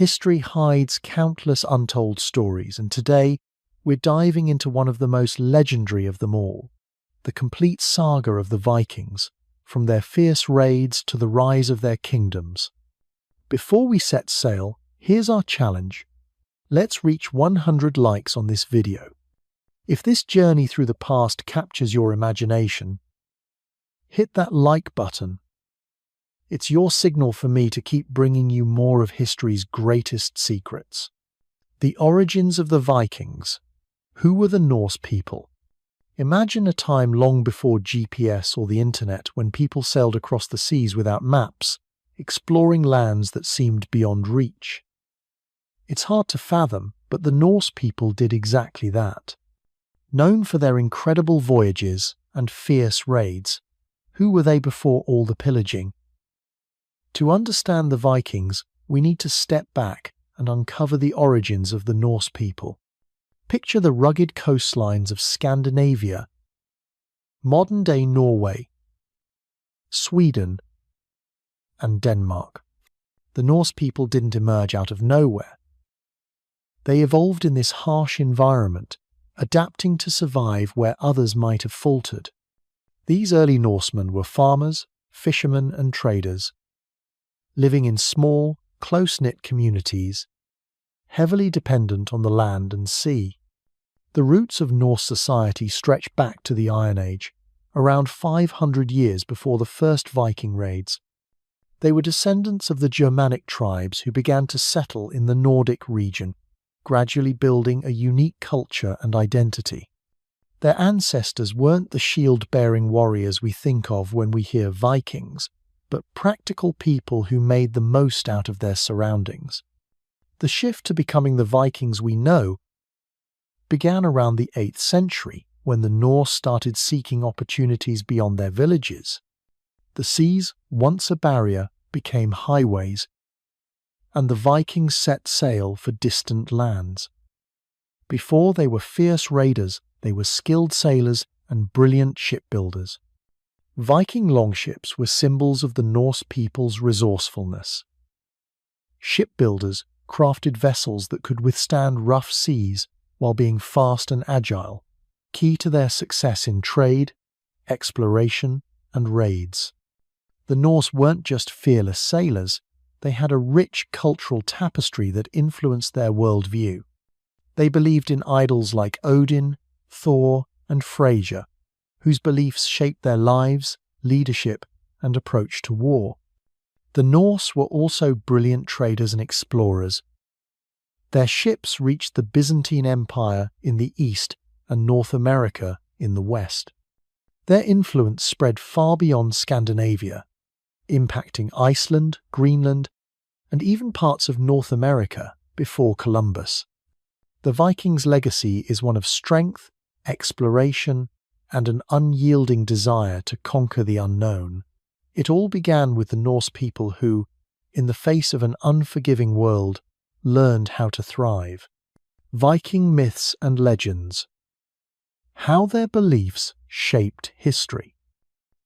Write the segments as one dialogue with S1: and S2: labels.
S1: History hides countless untold stories, and today we're diving into one of the most legendary of them all, the complete saga of the Vikings, from their fierce raids to the rise of their kingdoms. Before we set sail, here's our challenge. Let's reach 100 likes on this video. If this journey through the past captures your imagination, hit that like button. It's your signal for me to keep bringing you more of history's greatest secrets. The origins of the Vikings. Who were the Norse people? Imagine a time long before GPS or the internet when people sailed across the seas without maps, exploring lands that seemed beyond reach. It's hard to fathom, but the Norse people did exactly that. Known for their incredible voyages and fierce raids, who were they before all the pillaging? To understand the Vikings, we need to step back and uncover the origins of the Norse people. Picture the rugged coastlines of Scandinavia, modern-day Norway, Sweden, and Denmark. The Norse people didn't emerge out of nowhere. They evolved in this harsh environment, adapting to survive where others might have faltered. These early Norsemen were farmers, fishermen, and traders, living in small, close-knit communities, heavily dependent on the land and sea. The roots of Norse society stretch back to the Iron Age, around 500 years before the first Viking raids. They were descendants of the Germanic tribes who began to settle in the Nordic region, gradually building a unique culture and identity. Their ancestors weren't the shield-bearing warriors we think of when we hear Vikings, but practical people who made the most out of their surroundings. The shift to becoming the Vikings we know began around the 8th century, when the Norse started seeking opportunities beyond their villages. The seas, once a barrier, became highways, and the Vikings set sail for distant lands. Before they were fierce raiders, they were skilled sailors and brilliant shipbuilders. Viking longships were symbols of the Norse people's resourcefulness. Shipbuilders crafted vessels that could withstand rough seas while being fast and agile, key to their success in trade, exploration, and raids. The Norse weren't just fearless sailors, they had a rich cultural tapestry that influenced their worldview. They believed in idols like Odin, Thor, and Freyja, whose beliefs shaped their lives, leadership, and approach to war. The Norse were also brilliant traders and explorers. Their ships reached the Byzantine Empire in the east and North America in the west. Their influence spread far beyond Scandinavia, impacting Iceland, Greenland, and even parts of North America before Columbus. The Vikings' legacy is one of strength, exploration, and an unyielding desire to conquer the unknown. It all began with the Norse people who, in the face of an unforgiving world, learned how to thrive. Viking myths and legends. How their beliefs shaped history.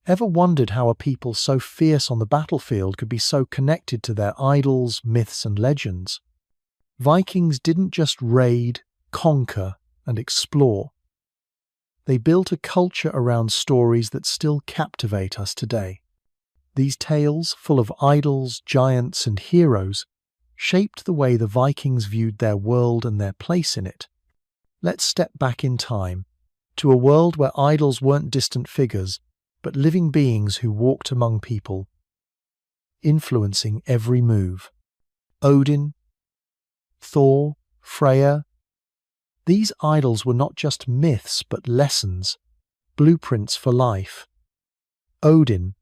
S1: Ever wondered how a people so fierce on the battlefield could be so connected to their idols, myths, and legends? Vikings didn't just raid, conquer, and explore. They built a culture around stories that still captivate us today. These tales, full of idols, giants, and heroes, shaped the way the Vikings viewed their world and their place in it. Let's step back in time, to a world where idols weren't distant figures, but living beings who walked among people, influencing every move. Odin, Thor, Freya. These idols were not just myths but lessons, blueprints for life. Odin,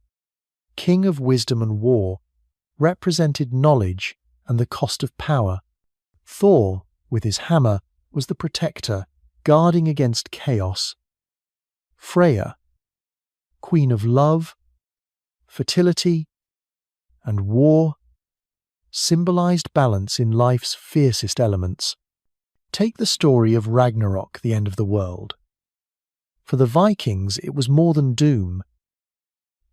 S1: king of wisdom and war, represented knowledge and the cost of power. Thor, with his hammer, was the protector, guarding against chaos. Freya, queen of love, fertility, and war, symbolized balance in life's fiercest elements. Take the story of Ragnarok, the end of the world. For the Vikings, it was more than doom.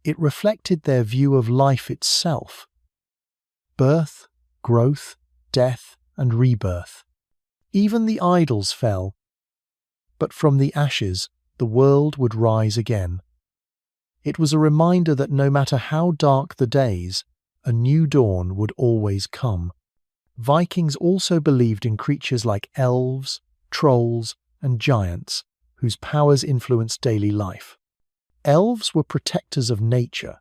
S1: It reflected their view of life itself. Birth, growth, death and rebirth. Even the idols fell, but from the ashes the world would rise again. It was a reminder that no matter how dark the days, a new dawn would always come. Vikings also believed in creatures like elves, trolls, and giants, whose powers influenced daily life. Elves were protectors of nature,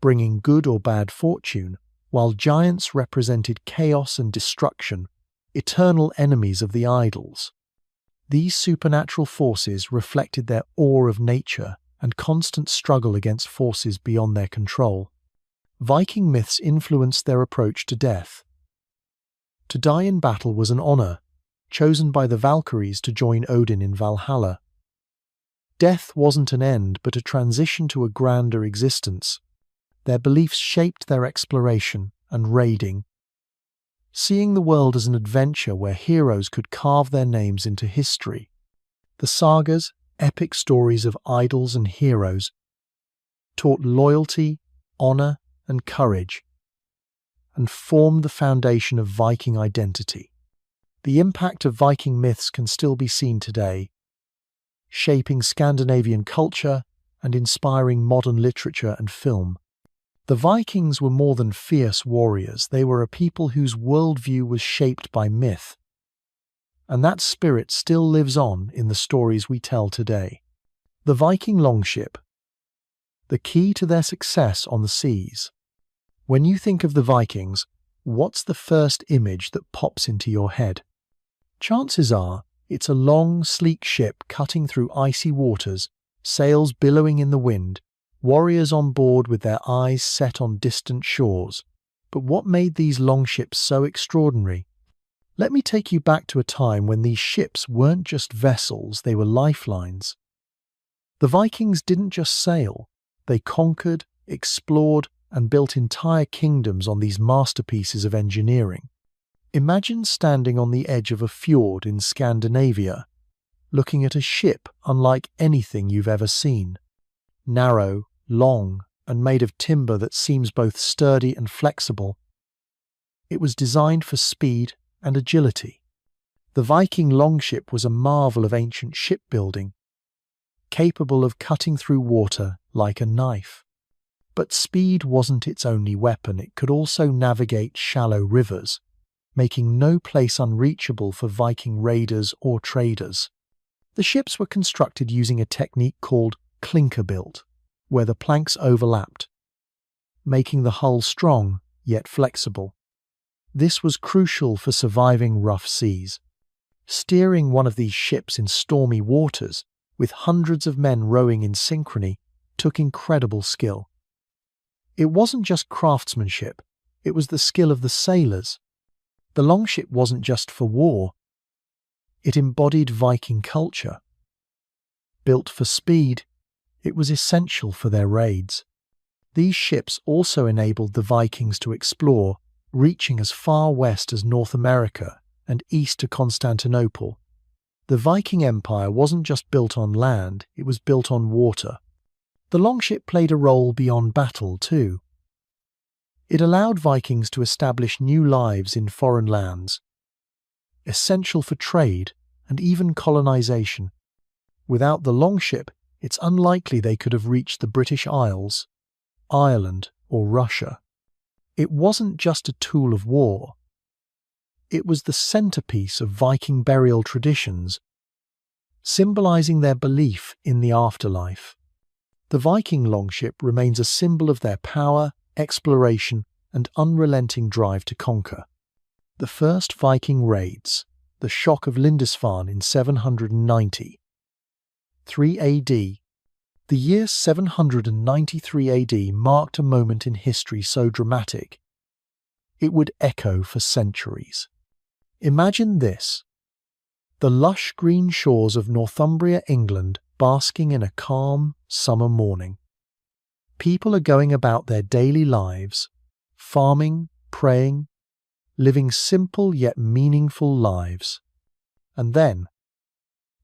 S1: bringing good or bad fortune, while giants represented chaos and destruction, eternal enemies of the idols. These supernatural forces reflected their awe of nature and constant struggle against forces beyond their control. Viking myths influenced their approach to death. To die in battle was an honor, chosen by the Valkyries to join Odin in Valhalla. Death wasn't an end, but a transition to a grander existence. Their beliefs shaped their exploration and raiding, seeing the world as an adventure where heroes could carve their names into history. The sagas, epic stories of idols and heroes, taught loyalty, honor, and courage, and formed the foundation of Viking identity. The impact of Viking myths can still be seen today, shaping Scandinavian culture and inspiring modern literature and film. The Vikings were more than fierce warriors. They were a people whose worldview was shaped by myth, and that spirit still lives on in the stories we tell today. The Viking Longship, the key to their success on the seas. When you think of the Vikings, what's the first image that pops into your head? Chances are it's a long, sleek ship cutting through icy waters, sails billowing in the wind, warriors on board with their eyes set on distant shores. But what made these longships so extraordinary? Let me take you back to a time when these ships weren't just vessels, they were lifelines. The Vikings didn't just sail, they conquered, explored, and built entire kingdoms on these masterpieces of engineering. Imagine standing on the edge of a fjord in Scandinavia, looking at a ship unlike anything you've ever seen. Narrow, long, and made of timber that seems both sturdy and flexible. It was designed for speed and agility. The Viking longship was a marvel of ancient shipbuilding, capable of cutting through water like a knife. But speed wasn't its only weapon. It could also navigate shallow rivers, making no place unreachable for Viking raiders or traders. The ships were constructed using a technique called clinker built, where the planks overlapped, making the hull strong yet flexible. This was crucial for surviving rough seas. Steering one of these ships in stormy waters, with hundreds of men rowing in synchrony, took incredible skill. It wasn't just craftsmanship, it was the skill of the sailors. The longship wasn't just for war, it embodied Viking culture. Built for speed, it was essential for their raids. These ships also enabled the Vikings to explore, reaching as far west as North America and east to Constantinople. The Viking Empire wasn't just built on land, it was built on water. The longship played a role beyond battle too. It allowed Vikings to establish new lives in foreign lands, essential for trade and even colonization. Without the longship, it's unlikely they could have reached the British Isles, Ireland, or Russia. It wasn't just a tool of war. It was the centerpiece of Viking burial traditions, symbolizing their belief in the afterlife. The Viking longship remains a symbol of their power, exploration, and unrelenting drive to conquer. The first Viking raids, the shock of Lindisfarne in 790. 3 AD. The year 793 AD marked a moment in history so dramatic, it would echo for centuries. Imagine this: the lush green shores of Northumbria, England, basking in a calm summer morning. People are going about their daily lives, farming, praying, living simple yet meaningful lives. And then,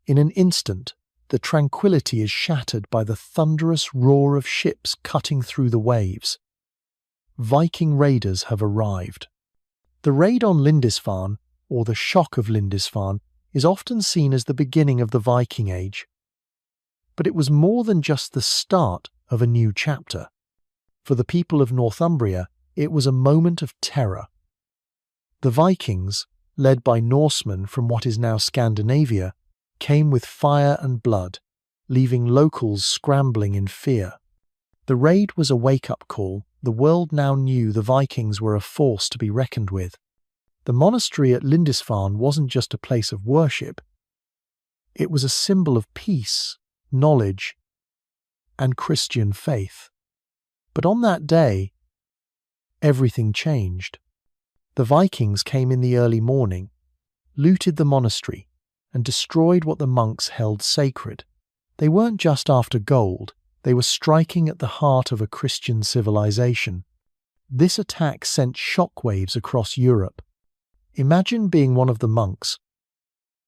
S1: in an instant, the tranquility is shattered by the thunderous roar of ships cutting through the waves. Viking raiders have arrived. The raid on Lindisfarne, or the shock of Lindisfarne, is often seen as the beginning of the Viking Age. But it was more than just the start of a new chapter. For the people of Northumbria, it was a moment of terror. The Vikings, led by Norsemen from what is now Scandinavia, came with fire and blood, leaving locals scrambling in fear. The raid was a wake-up call. The world now knew the Vikings were a force to be reckoned with. The monastery at Lindisfarne wasn't just a place of worship. It was a symbol of peace, knowledge, and Christian faith. But on that day, everything changed. The Vikings came in the early morning, looted the monastery, and destroyed what the monks held sacred. They weren't just after gold, they were striking at the heart of a Christian civilization. This attack sent shockwaves across Europe. Imagine being one of the monks,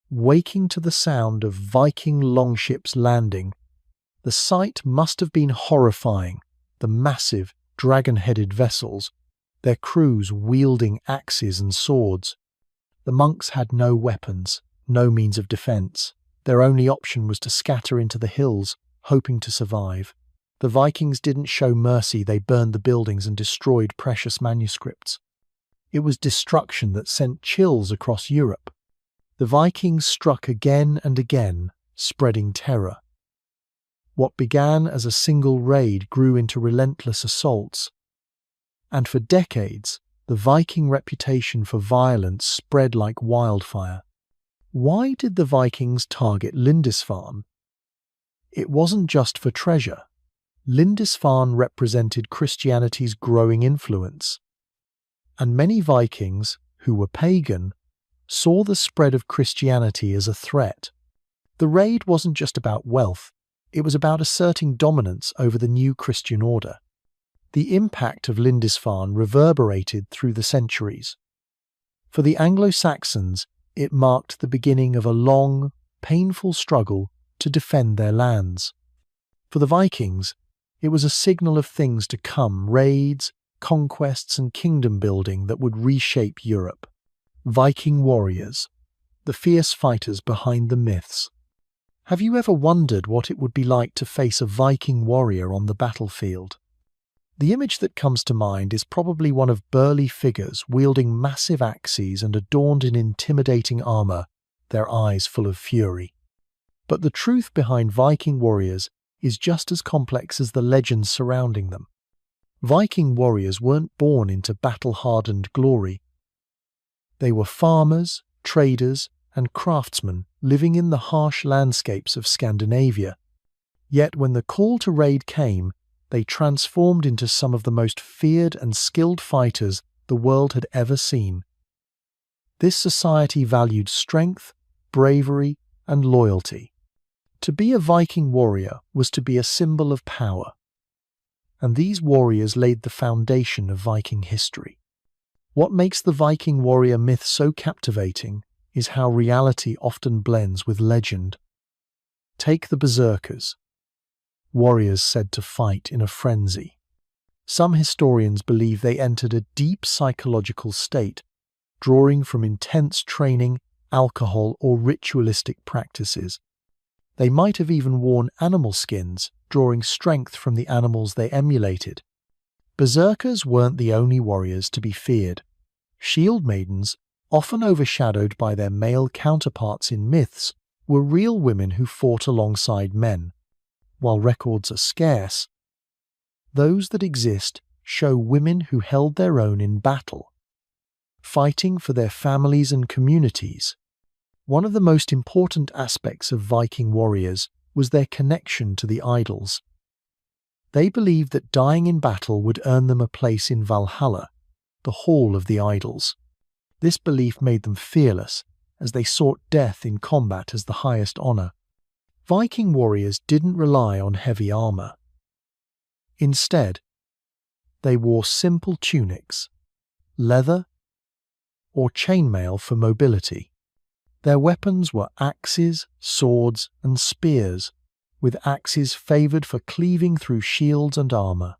S1: waking to the sound of Viking longships landing. The sight must have been horrifying, the massive, dragon-headed vessels, their crews wielding axes and swords. The monks had no weapons, no means of defense. Their only option was to scatter into the hills, hoping to survive. The Vikings didn't show mercy. They burned the buildings and destroyed precious manuscripts. It was destruction that sent chills across Europe. The Vikings struck again and again, spreading terror. What began as a single raid grew into relentless assaults. And for decades, the Viking reputation for violence spread like wildfire. Why did the Vikings target Lindisfarne? It wasn't just for treasure. Lindisfarne represented Christianity's growing influence. And many Vikings, who were pagan, saw the spread of Christianity as a threat. The raid wasn't just about wealth, it was about asserting dominance over the new Christian order. The impact of Lindisfarne reverberated through the centuries. For the Anglo-Saxons, it marked the beginning of a long, painful struggle to defend their lands. For the Vikings, it was a signal of things to come, raids, conquests and kingdom building that would reshape Europe. Viking warriors, the fierce fighters behind the myths. Have you ever wondered what it would be like to face a Viking warrior on the battlefield? The image that comes to mind is probably one of burly figures wielding massive axes and adorned in intimidating armor, their eyes full of fury. But the truth behind Viking warriors is just as complex as the legends surrounding them. Viking warriors weren't born into battle-hardened glory. They were farmers, traders, and craftsmen living in the harsh landscapes of Scandinavia. Yet when the call to raid came, they transformed into some of the most feared and skilled fighters the world had ever seen. This society valued strength, bravery, and loyalty. To be a Viking warrior was to be a symbol of power. And these warriors laid the foundation of Viking history. What makes the Viking warrior myth so captivating is how reality often blends with legend. Take the berserkers, warriors said to fight in a frenzy. Some historians believe they entered a deep psychological state, drawing from intense training, alcohol, or ritualistic practices. They might have even worn animal skins, drawing strength from the animals they emulated. Berserkers weren't the only warriors to be feared. Shieldmaidens, often overshadowed by their male counterparts in myths, were real women who fought alongside men. While records are scarce, those that exist show women who held their own in battle, fighting for their families and communities. One of the most important aspects of Viking warriors was their connection to the idols. They believed that dying in battle would earn them a place in Valhalla, the hall of the idols. This belief made them fearless, as they sought death in combat as the highest honor. Viking warriors didn't rely on heavy armor. Instead, they wore simple tunics, leather, or chainmail for mobility. Their weapons were axes, swords, and spears, with axes favored for cleaving through shields and armor.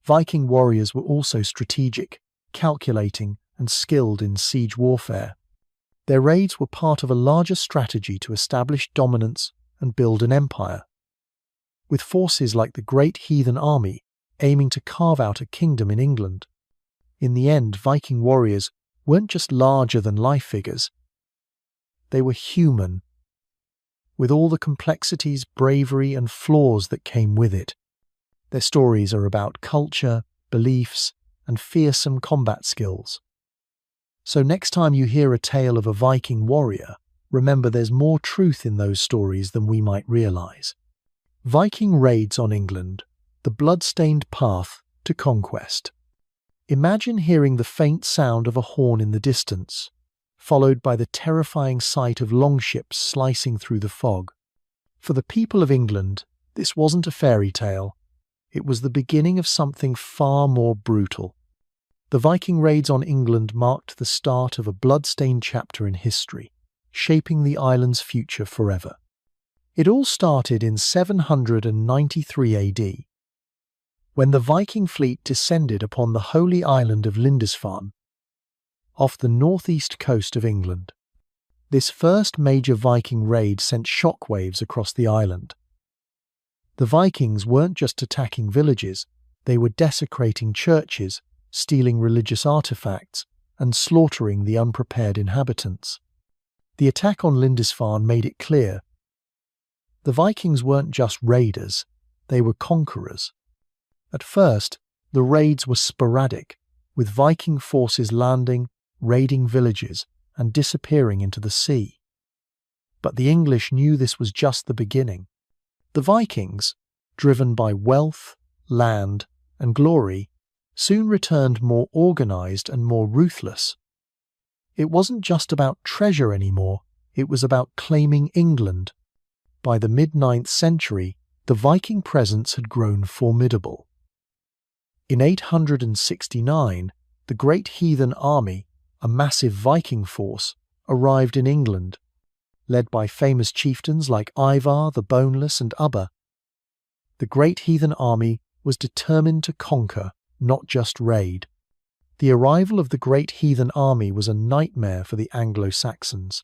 S1: Viking warriors were also strategic, calculating, and skilled in siege warfare. Their raids were part of a larger strategy to establish dominance and build an empire, with forces like the Great Heathen Army aiming to carve out a kingdom in England. In the end, Viking warriors weren't just larger-than-life figures. They were human, with all the complexities, bravery, and flaws that came with it. Their stories are about culture, beliefs, and fearsome combat skills. So next time you hear a tale of a Viking warrior, remember there's more truth in those stories than we might realize. Viking raids on England, the bloodstained path to conquest. Imagine hearing the faint sound of a horn in the distance, followed by the terrifying sight of longships slicing through the fog. For the people of England, this wasn't a fairy tale. It was the beginning of something far more brutal. The Viking raids on England marked the start of a blood-stained chapter in history, shaping the island's future forever. It all started in 793 AD, when the Viking fleet descended upon the holy island of Lindisfarne, off the northeast coast of England. This first major Viking raid sent shockwaves across the island. The Vikings weren't just attacking villages, they were desecrating churches, stealing religious artifacts, and slaughtering the unprepared inhabitants. The attack on Lindisfarne made it clear. The Vikings weren't just raiders, they were conquerors. At first, the raids were sporadic, with Viking forces landing, raiding villages, and disappearing into the sea. But the English knew this was just the beginning. The Vikings, driven by wealth, land, and glory, soon returned more organized and more ruthless. It wasn't just about treasure anymore, it was about claiming England. By the mid-9th century, the Viking presence had grown formidable. In 869, the Great Heathen Army, a massive Viking force, arrived in England, led by famous chieftains like Ivar the Boneless and Ubba. The Great Heathen Army was determined to conquer, not just raid. The arrival of the Great Heathen Army was a nightmare for the Anglo-Saxons.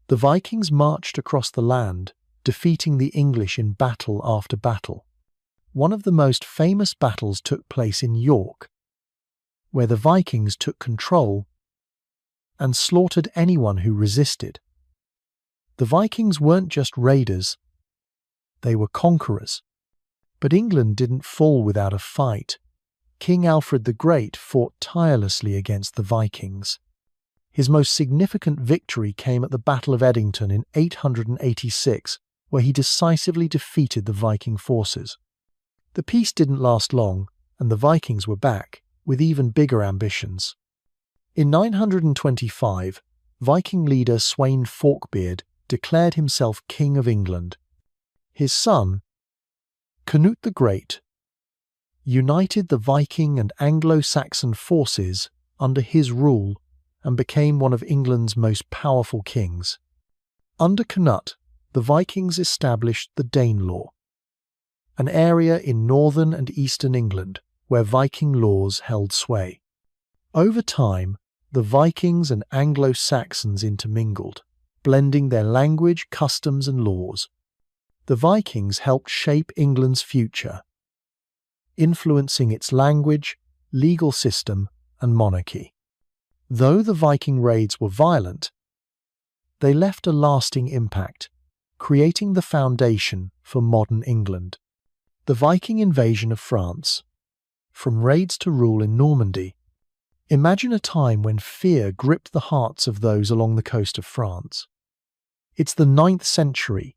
S1: The Vikings marched across the land, defeating the English in battle after battle. One of the most famous battles took place in York, where the Vikings took control and slaughtered anyone who resisted. The Vikings weren't just raiders, they were conquerors. But England didn't fall without a fight. King Alfred the Great fought tirelessly against the Vikings. His most significant victory came at the Battle of Edington in 886, where he decisively defeated the Viking forces. The peace didn't last long, and the Vikings were back, with even bigger ambitions. In 925, Viking leader Sweyn Forkbeard declared himself King of England. His son, Canute the Great, united the Viking and Anglo-Saxon forces under his rule and became one of England's most powerful kings. Under Canute, the Vikings established the Danelaw, an area in northern and eastern England where Viking laws held sway. Over time, the Vikings and Anglo-Saxons intermingled, blending their language, customs, and laws. The Vikings helped shape England's future, influencing its language, legal system, and monarchy. Though the Viking raids were violent, they left a lasting impact, creating the foundation for modern England. The Viking invasion of France. From raids to rule in Normandy. Imagine a time when fear gripped the hearts of those along the coast of France. It's the 9th century,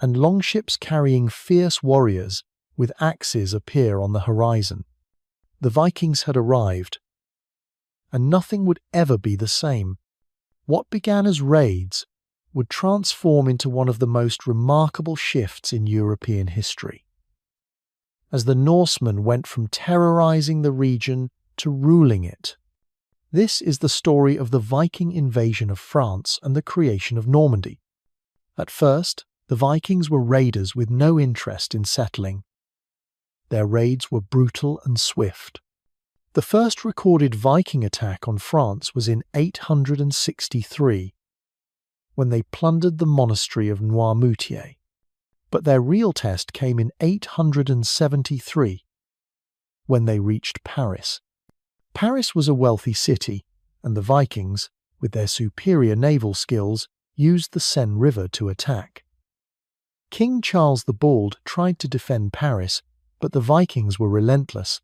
S1: and longships carrying fierce warriors with axes appear on the horizon. The Vikings had arrived, and nothing would ever be the same. What began as raids would transform into one of the most remarkable shifts in European history, as the Norsemen went from terrorizing the region to ruling it. This is the story of the Viking invasion of France and the creation of Normandy. At first, the Vikings were raiders with no interest in settling. Their raids were brutal and swift. The first recorded Viking attack on France was in 863, when they plundered the monastery of Noirmoutier. But their real test came in 873, when they reached Paris. Paris was a wealthy city, and the Vikings, with their superior naval skills, used the Seine River to attack. King Charles the Bald tried to defend Paris, but the Vikings were relentless.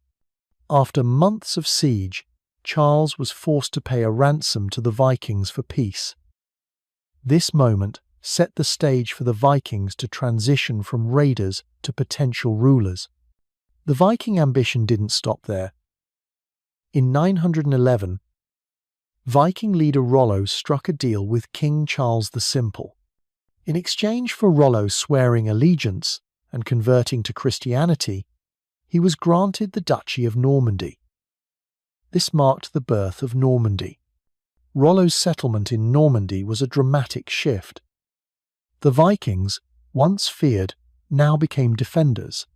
S1: After months of siege, Charles was forced to pay a ransom to the Vikings for peace. This moment set the stage for the Vikings to transition from raiders to potential rulers. The Viking ambition didn't stop there. In 911, Viking leader Rollo struck a deal with King Charles the Simple. In exchange for Rollo swearing allegiance and converting to Christianity, he was granted the Duchy of Normandy. This marked the birth of Normandy. Rollo's settlement in Normandy was a dramatic shift. The Vikings, once feared, now became defenders.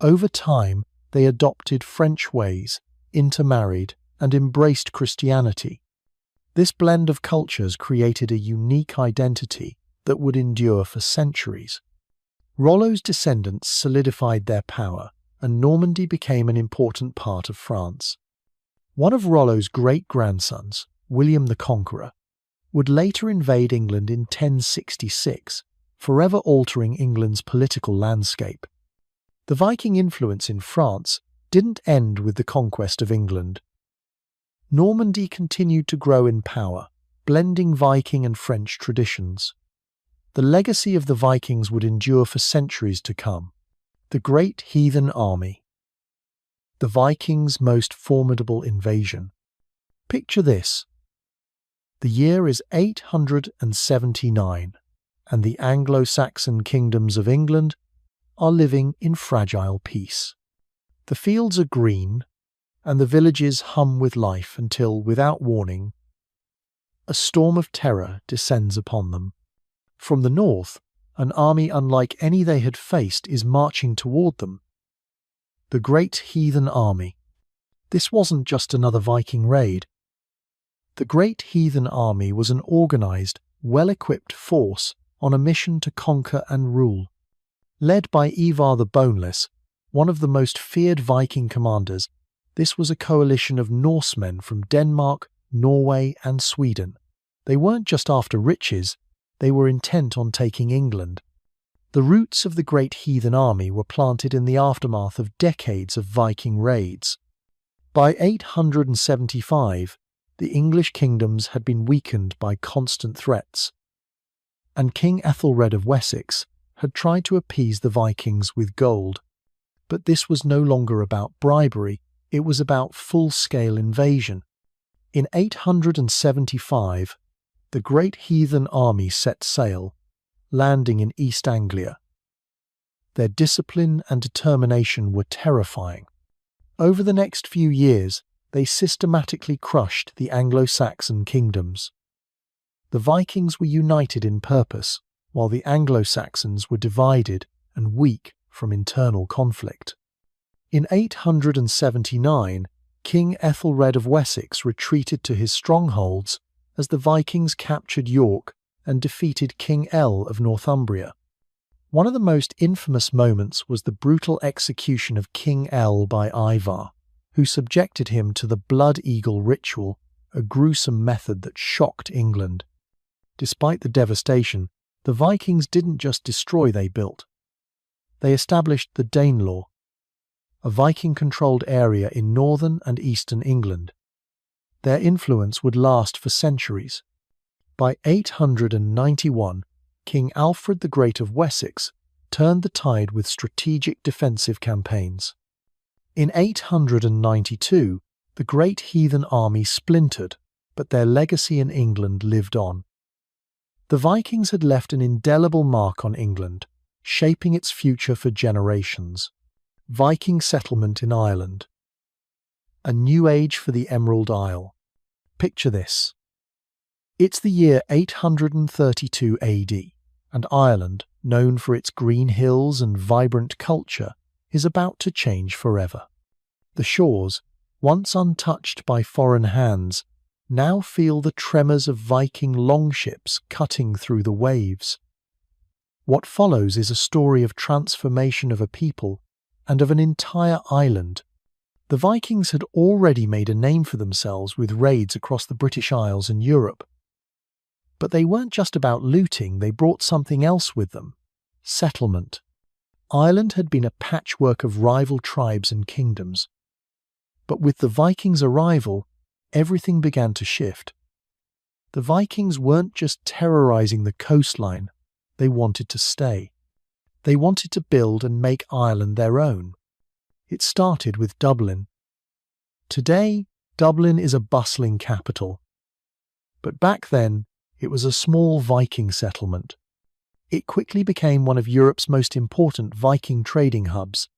S1: Over time, they adopted French ways, intermarried, and embraced Christianity. This blend of cultures created a unique identity that would endure for centuries. Rollo's descendants solidified their power, and Normandy became an important part of France. One of Rollo's great-grandsons, William the Conqueror, would later invade England in 1066, forever altering England's political landscape. The Viking influence in France didn't end with the conquest of England. Normandy continued to grow in power, blending Viking and French traditions. The legacy of the Vikings would endure for centuries to come. The Great Heathen Army. The Vikings' most formidable invasion. Picture this. The year is 879, and the Anglo-Saxon kingdoms of England are living in fragile peace. The fields are green, and the villages hum with life until, without warning, a storm of terror descends upon them. From the north, an army unlike any they had faced is marching toward them. The Great Heathen Army. This wasn't just another Viking raid. The Great Heathen Army was an organized, well-equipped force on a mission to conquer and rule. Led by Ivar the Boneless, one of the most feared Viking commanders, this was a coalition of Norsemen from Denmark, Norway, and Sweden. They weren't just after riches, they were intent on taking England. The roots of the Great Heathen Army were planted in the aftermath of decades of Viking raids. By 875, the English kingdoms had been weakened by constant threats, and King Ethelred of Wessex had tried to appease the Vikings with gold. But this was no longer about bribery, it was about full-scale invasion. In 875, the Great Heathen Army set sail, landing in East Anglia. Their discipline and determination were terrifying. Over the next few years, they systematically crushed the Anglo-Saxon kingdoms. The Vikings were united in purpose, while the Anglo-Saxons were divided and weak from internal conflict. In 879, King Ethelred of Wessex retreated to his strongholds as the Vikings captured York and defeated King El of Northumbria. One of the most infamous moments was the brutal execution of King El by Ivar, who subjected him to the Blood Eagle ritual, a gruesome method that shocked England. Despite the devastation, the Vikings didn't just destroy they built. They established the Danelaw, a Viking-controlled area in northern and eastern England. Their influence would last for centuries. By 891, King Alfred the Great of Wessex turned the tide with strategic defensive campaigns. In 892, the Great Heathen Army splintered, but their legacy in England lived on. The Vikings had left an indelible mark on England, shaping its future for generations. Viking settlement in Ireland. A new age for the Emerald Isle. Picture this. It's the year 832 AD, and Ireland, known for its green hills and vibrant culture, is about to change forever. The shores, once untouched by foreign hands, now feel the tremors of Viking longships cutting through the waves. What follows is a story of transformation of a people and of an entire island. The Vikings had already made a name for themselves with raids across the British Isles and Europe. But they weren't just about looting, they brought something else with them: settlement. Ireland had been a patchwork of rival tribes and kingdoms. But with the Vikings' arrival, everything began to shift. The Vikings weren't just terrorizing the coastline, they wanted to stay. They wanted to build and make Ireland their own. It started with Dublin. Today, Dublin is a bustling capital. But back then, it was a small Viking settlement. It quickly became one of Europe's most important Viking trading hubs,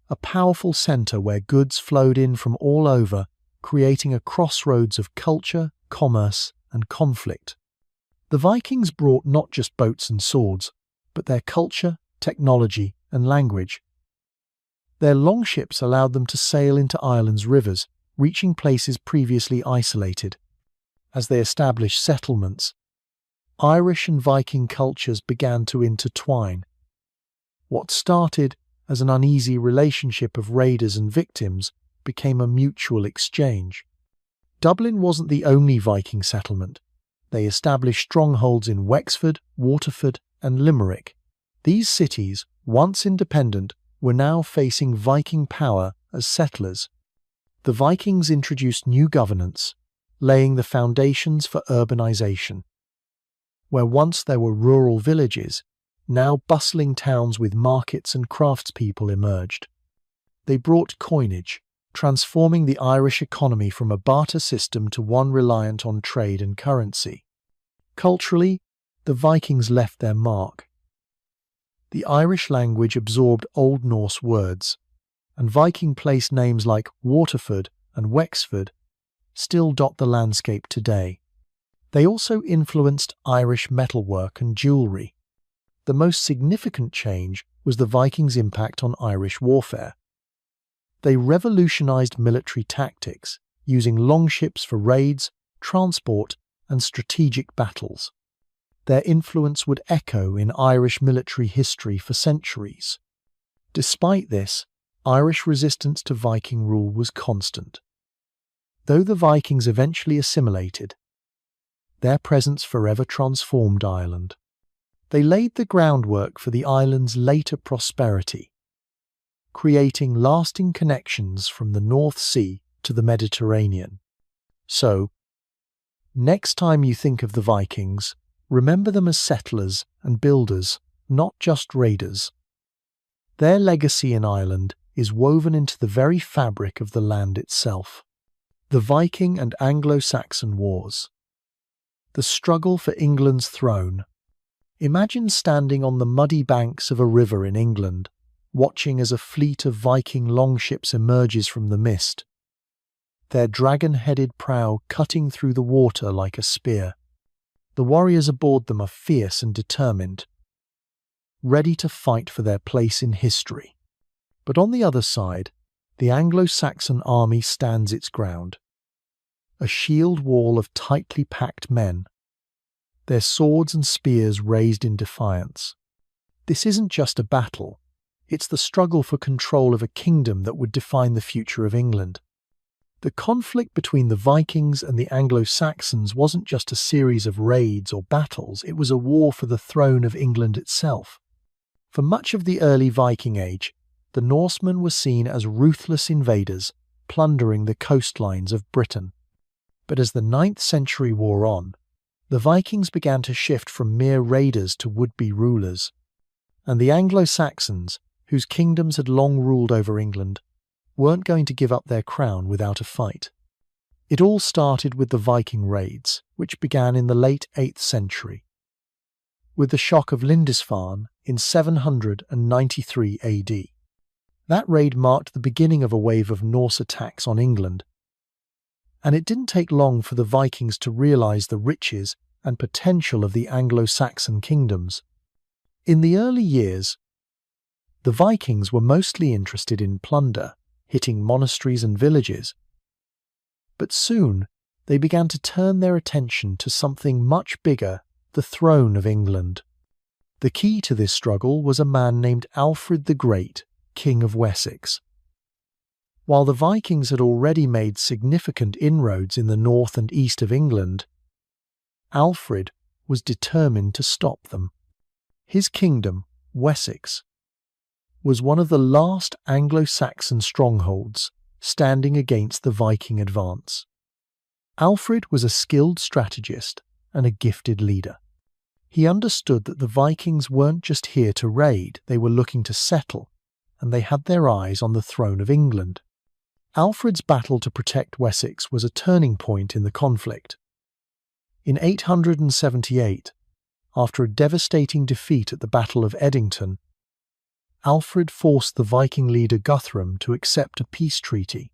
S1: a powerful centre where goods flowed in from all over, creating a crossroads of culture, commerce, and conflict. The Vikings brought not just boats and swords, but their culture, technology, and language. Their longships allowed them to sail into Ireland's rivers, reaching places previously isolated. As they established settlements, Irish and Viking cultures began to intertwine. What started as an uneasy relationship of raiders and victims became a mutual exchange. Dublin wasn't the only Viking settlement. They established strongholds in Wexford, Waterford, and Limerick. These cities, once independent, were now facing Viking power as settlers. The Vikings introduced new governance, laying the foundations for urbanization. Where once there were rural villages, now bustling towns with markets and craftspeople emerged. They brought coinage, transforming the Irish economy from a barter system to one reliant on trade and currency. Culturally, the Vikings left their mark. The Irish language absorbed Old Norse words, and Viking place names like Waterford and Wexford still dot the landscape today. They also influenced Irish metalwork and jewellery. The most significant change was the Vikings' impact on Irish warfare. They revolutionized military tactics, using longships for raids, transport, and strategic battles. Their influence would echo in Irish military history for centuries. Despite this, Irish resistance to Viking rule was constant. Though the Vikings eventually assimilated, their presence forever transformed Ireland. They laid the groundwork for the island's later prosperity, creating lasting connections from the North Sea to the Mediterranean. So, next time you think of the Vikings, remember them as settlers and builders, not just raiders. Their legacy in Ireland is woven into the very fabric of the land itself. The Viking and Anglo-Saxon Wars. The struggle for England's throne. Imagine standing on the muddy banks of a river in England, watching as a fleet of Viking longships emerges from the mist, their dragon-headed prow cutting through the water like a spear. The warriors aboard them are fierce and determined, ready to fight for their place in history. But on the other side, the Anglo-Saxon army stands its ground. A shield wall of tightly packed men, their swords and spears raised in defiance. This isn't just a battle, it's the struggle for control of a kingdom that would define the future of England. The conflict between the Vikings and the Anglo-Saxons wasn't just a series of raids or battles, it was a war for the throne of England itself. For much of the early Viking Age, the Norsemen were seen as ruthless invaders, plundering the coastlines of Britain. But as the 9th century wore on, the Vikings began to shift from mere raiders to would-be rulers. And the Anglo-Saxons, whose kingdoms had long ruled over England, weren't going to give up their crown without a fight. It all started with the Viking raids, which began in the late 8th century. With the shock of Lindisfarne in 793 AD. That raid marked the beginning of a wave of Norse attacks on England, and it didn't take long for the Vikings to realize the riches and potential of the Anglo-Saxon kingdoms. In the early years, the Vikings were mostly interested in plunder, hitting monasteries and villages. But soon they began to turn their attention to something much bigger, the throne of England. The key to this struggle was a man named Alfred the Great, King of Wessex. While the Vikings had already made significant inroads in the north and east of England, Alfred was determined to stop them. His kingdom, Wessex, was one of the last Anglo-Saxon strongholds standing against the Viking advance. Alfred was a skilled strategist and a gifted leader. He understood that the Vikings weren't just here to raid, they were looking to settle, and they had their eyes on the throne of England. Alfred's battle to protect Wessex was a turning point in the conflict. In 878, after a devastating defeat at the Battle of Edington, Alfred forced the Viking leader Guthrum to accept a peace treaty.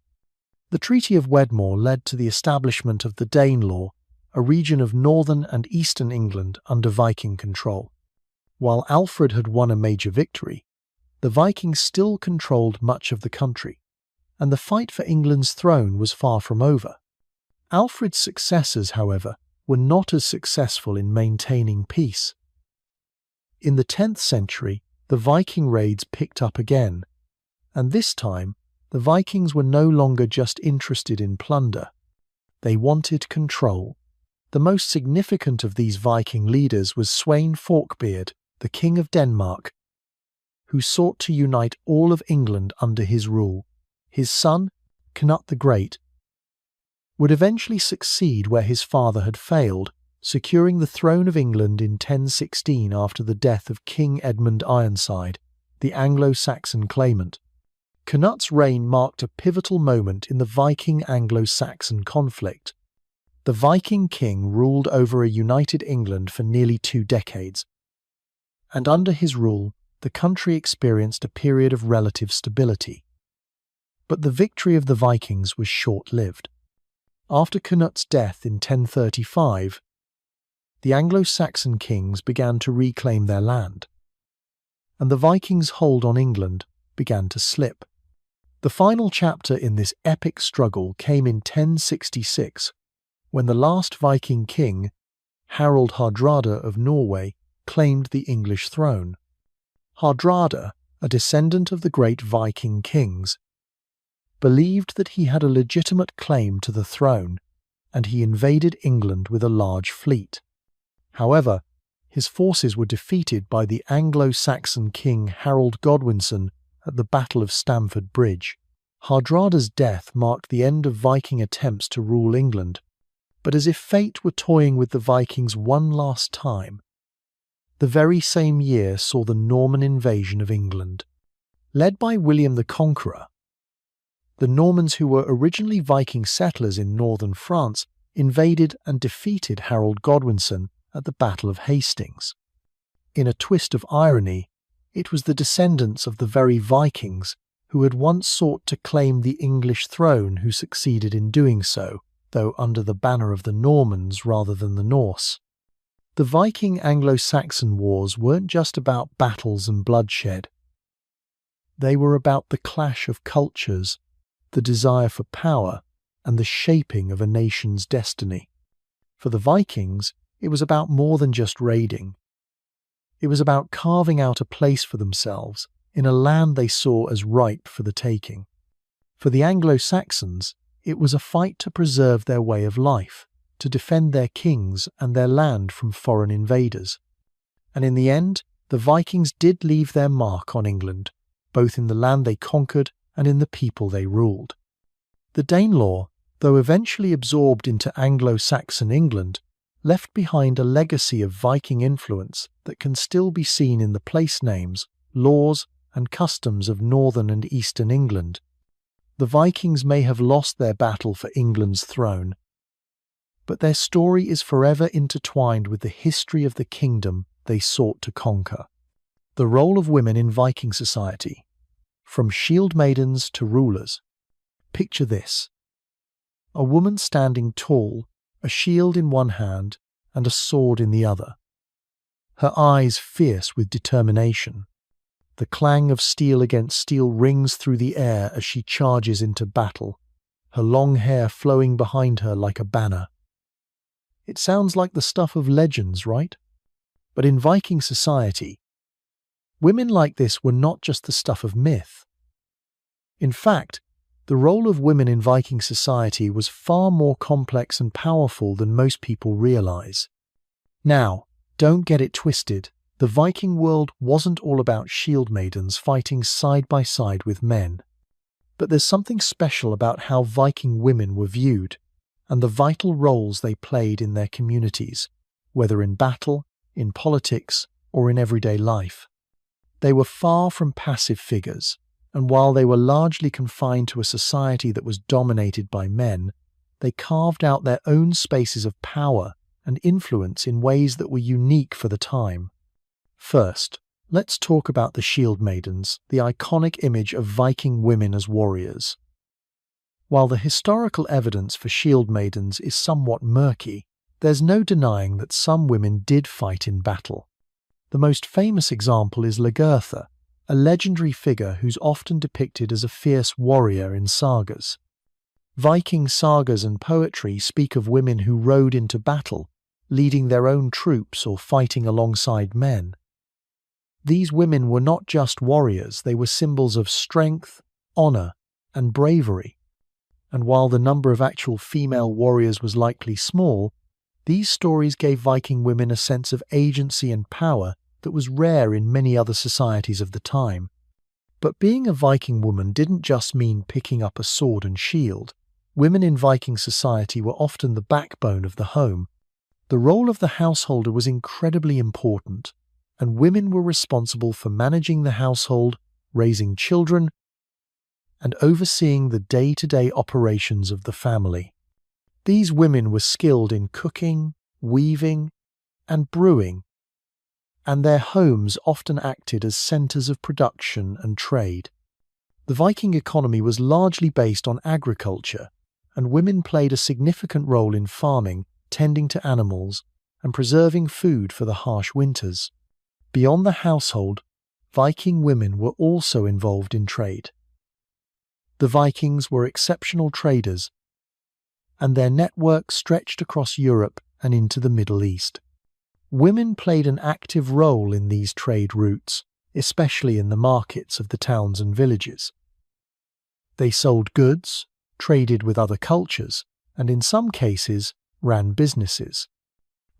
S1: The Treaty of Wedmore led to the establishment of the Danelaw, a region of northern and eastern England under Viking control. While Alfred had won a major victory, the Vikings still controlled much of the country, and the fight for England's throne was far from over. Alfred's successors, however, were not as successful in maintaining peace. In the 10th century, the Viking raids picked up again, and this time the Vikings were no longer just interested in plunder. They wanted control. The most significant of these Viking leaders was Sweyn Forkbeard, the King of Denmark, who sought to unite all of England under his rule. His son, Cnut the Great, would eventually succeed where his father had failed, securing the throne of England in 1016 after the death of King Edmund Ironside, the Anglo-Saxon claimant. Cnut's reign marked a pivotal moment in the Viking-Anglo-Saxon conflict. The Viking king ruled over a united England for nearly 2 decades, and under his rule, the country experienced a period of relative stability. But the victory of the Vikings was short-lived. After Cnut's death in 1035, the Anglo-Saxon kings began to reclaim their land, and the Vikings' hold on England began to slip. The final chapter in this epic struggle came in 1066, when the last Viking king, Harald Hardrada of Norway, claimed the English throne. Hardrada, a descendant of the great Viking kings, believed that he had a legitimate claim to the throne, and he invaded England with a large fleet. However, his forces were defeated by the Anglo-Saxon king Harold Godwinson at the Battle of Stamford Bridge. Hardrada's death marked the end of Viking attempts to rule England, but as if fate were toying with the Vikings one last time, the very same year saw the Norman invasion of England. Led by William the Conqueror, the Normans, who were originally Viking settlers in northern France, invaded and defeated Harold Godwinson at the Battle of Hastings. In a twist of irony, it was the descendants of the very Vikings who had once sought to claim the English throne who succeeded in doing so, though under the banner of the Normans rather than the Norse. The Viking-Anglo-Saxon wars weren't just about battles and bloodshed. They were about the clash of cultures, the desire for power, and the shaping of a nation's destiny. For the Vikings, it was about more than just raiding. It was about carving out a place for themselves in a land they saw as ripe for the taking. For the Anglo-Saxons, it was a fight to preserve their way of life, to defend their kings and their land from foreign invaders. And in the end, the Vikings did leave their mark on England, both in the land they conquered and in the people they ruled. The Danelaw, though eventually absorbed into Anglo-Saxon England, left behind a legacy of Viking influence that can still be seen in the place names, laws, and customs of northern and eastern England. The Vikings may have lost their battle for England's throne, but their story is forever intertwined with the history of the kingdom they sought to conquer. The role of women in Viking society, from Shieldmaidens to rulers. Picture this: a woman standing tall, a shield in one hand and a sword in the other, her eyes fierce with determination. The clang of steel against steel rings through the air as she charges into battle, her long hair flowing behind her like a banner. It sounds like the stuff of legends, right? But in Viking society, women like this were not just the stuff of myth. In fact, the role of women in Viking society was far more complex and powerful than most people realize. Now, don't get it twisted. The Viking world wasn't all about Shieldmaidens fighting side by side with men. But there's something special about how Viking women were viewed and the vital roles they played in their communities, whether in battle, in politics, or in everyday life. They were far from passive figures, and while they were largely confined to a society that was dominated by men, they carved out their own spaces of power and influence in ways that were unique for the time. First, let's talk about the Shieldmaidens, the iconic image of Viking women as warriors. While the historical evidence for Shieldmaidens is somewhat murky, there's no denying that some women did fight in battle. The most famous example is Lagertha, a legendary figure who's often depicted as a fierce warrior in sagas. Viking sagas and poetry speak of women who rode into battle, leading their own troops or fighting alongside men. These women were not just warriors, they were symbols of strength, honor, and bravery. And while the number of actual female warriors was likely small, these stories gave Viking women a sense of agency and power that was rare in many other societies of the time. But being a Viking woman didn't just mean picking up a sword and shield. Women in Viking society were often the backbone of the home. The role of the householder was incredibly important, and women were responsible for managing the household, raising children, and overseeing the day-to-day operations of the family. These women were skilled in cooking, weaving, and brewing, and their homes often acted as centers of production and trade. The Viking economy was largely based on agriculture, and women played a significant role in farming, tending to animals, and preserving food for the harsh winters. Beyond the household, Viking women were also involved in trade. The Vikings were exceptional traders, and their network stretched across Europe and into the Middle East. Women played an active role in these trade routes, especially in the markets of the towns and villages. They sold goods, traded with other cultures, and in some cases, ran businesses.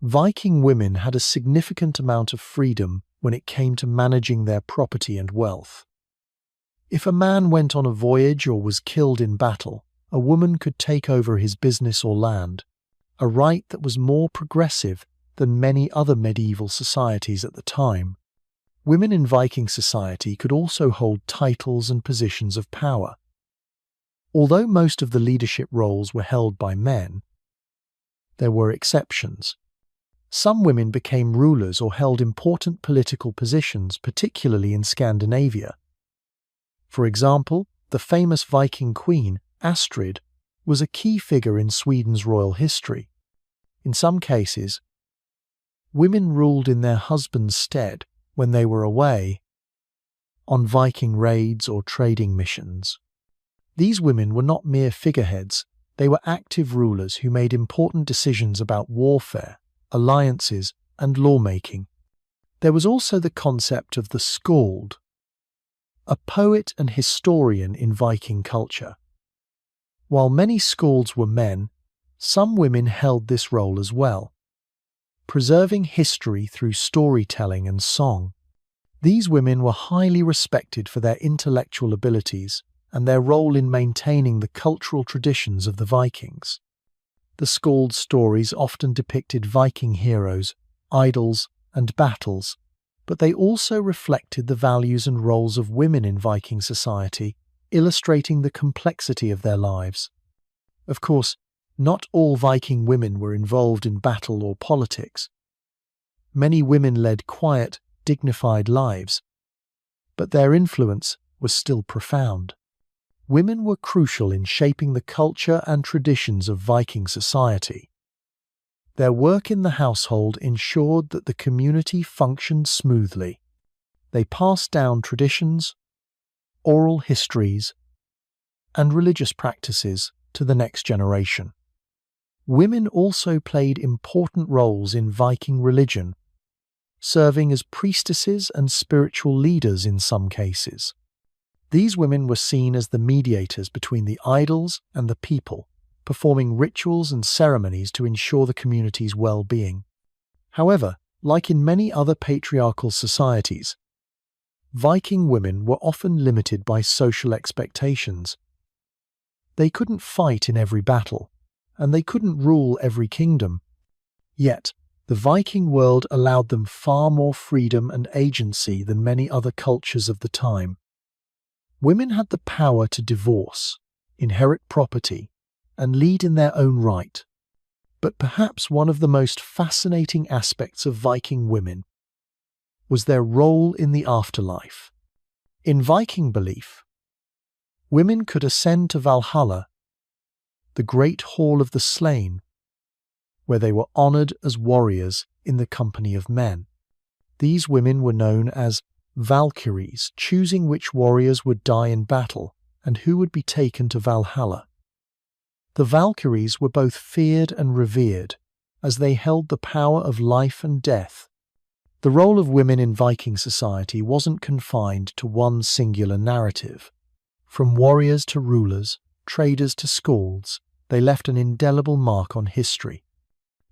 S1: Viking women had a significant amount of freedom when it came to managing their property and wealth. If a man went on a voyage or was killed in battle, a woman could take over his business or land, a right that was more progressive than many other medieval societies at the time. Women in Viking society could also hold titles and positions of power. Although most of the leadership roles were held by men, there were exceptions. Some women became rulers or held important political positions, particularly in Scandinavia. For example, the famous Viking queen, Astrid, was a key figure in Sweden's royal history. In some cases, women ruled in their husbands' stead when they were away on Viking raids or trading missions. These women were not mere figureheads, they were active rulers who made important decisions about warfare, alliances, and lawmaking. There was also the concept of the skald, a poet and historian in Viking culture. While many skalds were men, some women held this role as well, preserving history through storytelling and song. These women were highly respected for their intellectual abilities and their role in maintaining the cultural traditions of the Vikings. The skald stories often depicted Viking heroes, idols, and battles, but they also reflected the values and roles of women in Viking society, illustrating the complexity of their lives. Of course, not all Viking women were involved in battle or politics. Many women led quiet, dignified lives, but their influence was still profound. Women were crucial in shaping the culture and traditions of Viking society. Their work in the household ensured that the community functioned smoothly. They passed down traditions, oral histories, and religious practices to the next generation. Women also played important roles in Viking religion, serving as priestesses and spiritual leaders in some cases. These women were seen as the mediators between the idols and the people, performing rituals and ceremonies to ensure the community's well-being. However, like in many other patriarchal societies, Viking women were often limited by social expectations. They couldn't fight in every battle, and they couldn't rule every kingdom. Yet, the Viking world allowed them far more freedom and agency than many other cultures of the time. Women had the power to divorce, inherit property, and lead in their own right. But perhaps one of the most fascinating aspects of Viking women was their role in the afterlife. In Viking belief, women could ascend to Valhalla, the great hall of the slain, where they were honored as warriors in the company of men. These women were known as Valkyries, choosing which warriors would die in battle and who would be taken to Valhalla. The Valkyries were both feared and revered, as they held the power of life and death. The role of women in Viking society wasn't confined to one singular narrative. From warriors to rulers, traders to skalds, they left an indelible mark on history.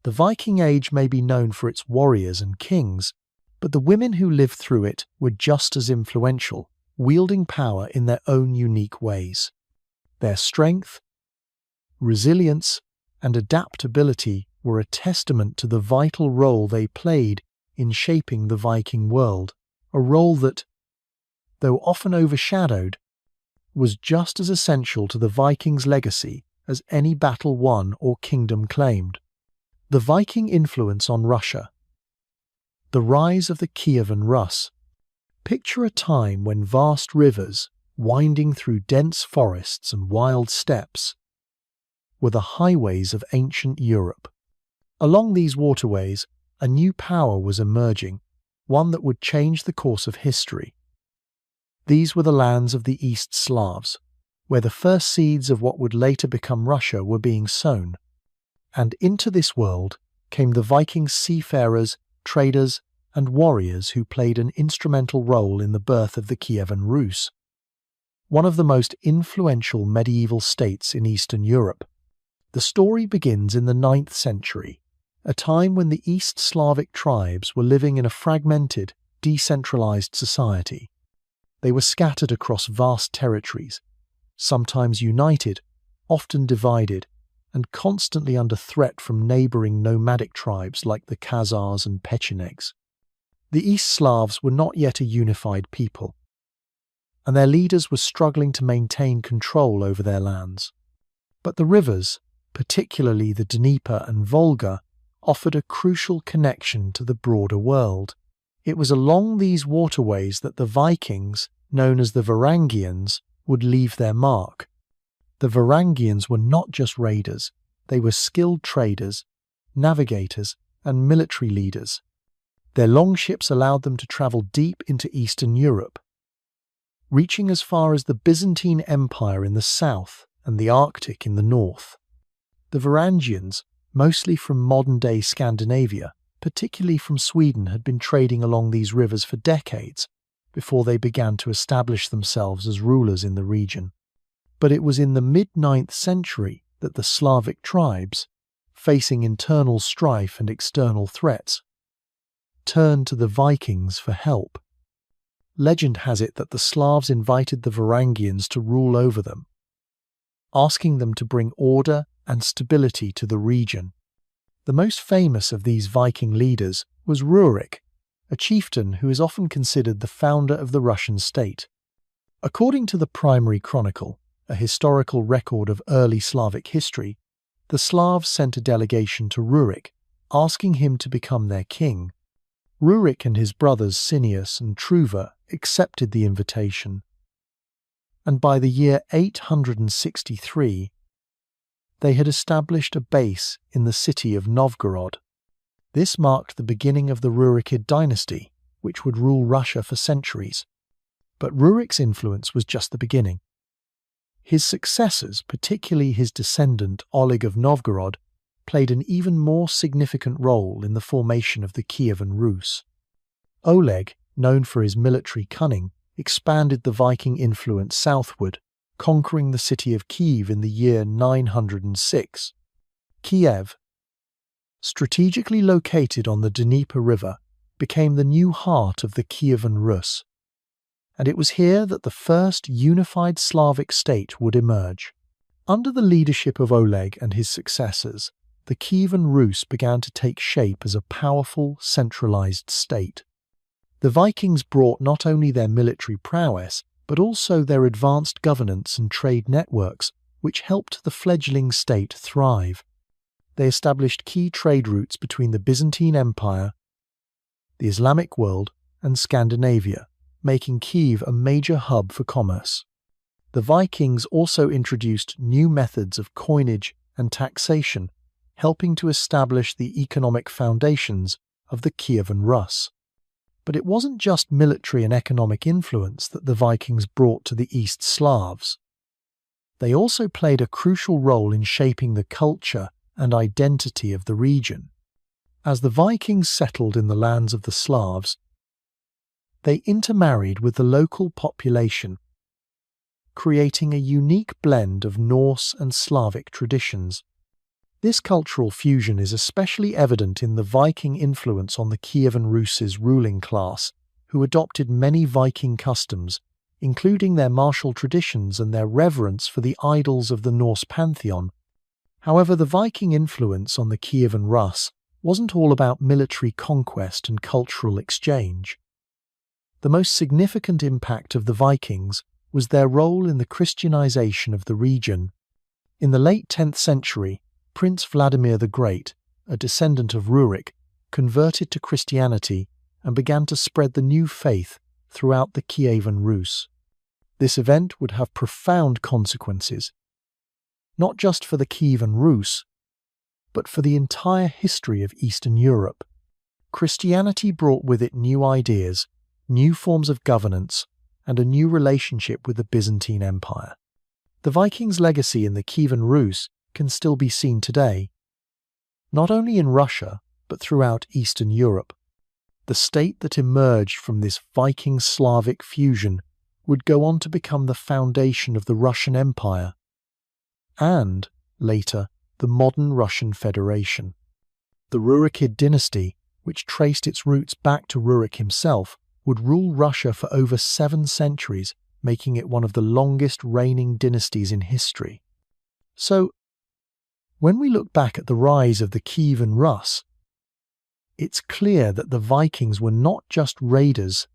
S1: The Viking Age may be known for its warriors and kings, but the women who lived through it were just as influential, wielding power in their own unique ways. Their strength, resilience, and adaptability were a testament to the vital role they played in shaping the Viking world, a role that, though often overshadowed, was just as essential to the Vikings' legacy as any battle won or kingdom claimed. The Viking influence on Russia. The rise of the Kievan Rus. Picture a time when vast rivers, winding through dense forests and wild steppes, were the highways of ancient Europe. Along these waterways, a new power was emerging, one that would change the course of history. These were the lands of the East Slavs, where the first seeds of what would later become Russia were being sown. And into this world came the Viking seafarers, traders, and warriors who played an instrumental role in the birth of the Kievan Rus, one of the most influential medieval states in Eastern Europe. The story begins in the 9th century, a time when the East Slavic tribes were living in a fragmented, decentralized society. They were scattered across vast territories, sometimes united, often divided, and constantly under threat from neighboring nomadic tribes like the Khazars and Pechenegs. The East Slavs were not yet a unified people, and their leaders were struggling to maintain control over their lands. But the rivers, particularly the Dnieper and Volga, offered a crucial connection to the broader world. It was along these waterways that the Vikings, known as the Varangians, would leave their mark. The Varangians were not just raiders, they were skilled traders, navigators, and military leaders. Their longships allowed them to travel deep into Eastern Europe, reaching as far as the Byzantine Empire in the south and the Arctic in the north. The Varangians, mostly from modern-day Scandinavia, particularly from Sweden, had been trading along these rivers for decades before they began to establish themselves as rulers in the region. But it was in the mid-9th century that the Slavic tribes, facing internal strife and external threats, turned to the Vikings for help. Legend has it that the Slavs invited the Varangians to rule over them, asking them to bring order and stability to the region. The most famous of these Viking leaders was Rurik, a chieftain who is often considered the founder of the Russian state. According to the Primary Chronicle, a historical record of early Slavic history, the Slavs sent a delegation to Rurik, asking him to become their king. Rurik and his brothers Cineas and Truva accepted the invitation, and by the year 863, they had established a base in the city of Novgorod. This marked the beginning of the Rurikid dynasty, which would rule Russia for centuries. But Rurik's influence was just the beginning. His successors, particularly his descendant Oleg of Novgorod, played an even more significant role in the formation of the Kievan Rus. Oleg, known for his military cunning, expanded the Viking influence southward, conquering the city of Kiev in the year 906. Kiev, strategically located on the Dnieper River, became the new heart of the Kievan Rus, and it was here that the first unified Slavic state would emerge. Under the leadership of Oleg and his successors, the Kievan Rus began to take shape as a powerful, centralized state. The Vikings brought not only their military prowess, but also their advanced governance and trade networks, which helped the fledgling state thrive. They established key trade routes between the Byzantine Empire, the Islamic world, and Scandinavia, making Kiev a major hub for commerce. The Vikings also introduced new methods of coinage and taxation, helping to establish the economic foundations of the Kievan Rus. But it wasn't just military and economic influence that the Vikings brought to the East Slavs. They also played a crucial role in shaping the culture and identity of the region. As the Vikings settled in the lands of the Slavs, they intermarried with the local population, creating a unique blend of Norse and Slavic traditions. This cultural fusion is especially evident in the Viking influence on the Kievan Rus' ruling class, who adopted many Viking customs, including their martial traditions and their reverence for the idols of the Norse pantheon. However, the Viking influence on the Kievan Rus wasn't all about military conquest and cultural exchange. The most significant impact of the Vikings was their role in the Christianization of the region. In the late 10th century, Prince Vladimir the Great, a descendant of Rurik, converted to Christianity and began to spread the new faith throughout the Kievan Rus. This event would have profound consequences, not just for the Kievan Rus, but for the entire history of Eastern Europe. Christianity brought with it new ideas, new forms of governance, and a new relationship with the Byzantine Empire. The Vikings' legacy in the Kievan Rus can still be seen today, not only in Russia, but throughout Eastern Europe. The state that emerged from this Viking-Slavic fusion would go on to become the foundation of the Russian Empire, and, later, the modern Russian Federation. The Rurikid dynasty, which traced its roots back to Rurik himself, would rule Russia for over 7 centuries, making it one of the longest reigning dynasties in history. So, when we look back at the rise of the Kievan Rus, it's clear that the Vikings were not just raiders,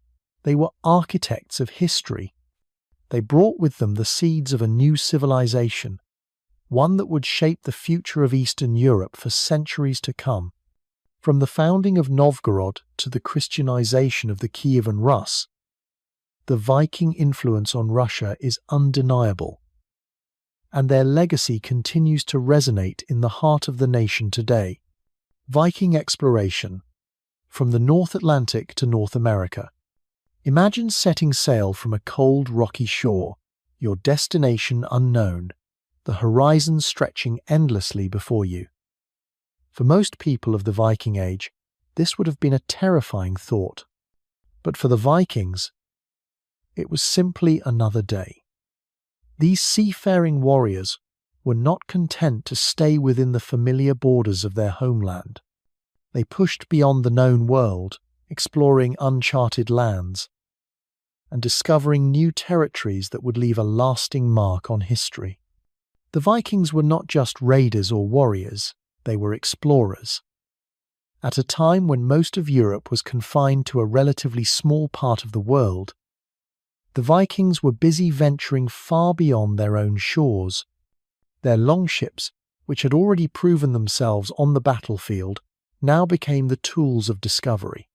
S1: they were architects of history. They brought with them the seeds of a new civilization, one that would shape the future of Eastern Europe for centuries to come. From the founding of Novgorod to the Christianization of the Kievan Rus, the Viking influence on Russia is undeniable, and their legacy continues to resonate in the heart of the nation today. Viking exploration, from the North Atlantic to North America. Imagine setting sail from a cold, rocky shore, your destination unknown, the horizon stretching endlessly before you. For most people of the Viking Age, this would have been a terrifying thought. But for the Vikings, it was simply another day. These seafaring warriors were not content to stay within the familiar borders of their homeland. They pushed beyond the known world, exploring uncharted lands, and discovering new territories that would leave a lasting mark on history. The Vikings were not just raiders or warriors, they were explorers. At a time when most of Europe was confined to a relatively small part of the world, the Vikings were busy venturing far beyond their own shores. Their longships, which had already proven themselves on the battlefield, now became the tools of discovery.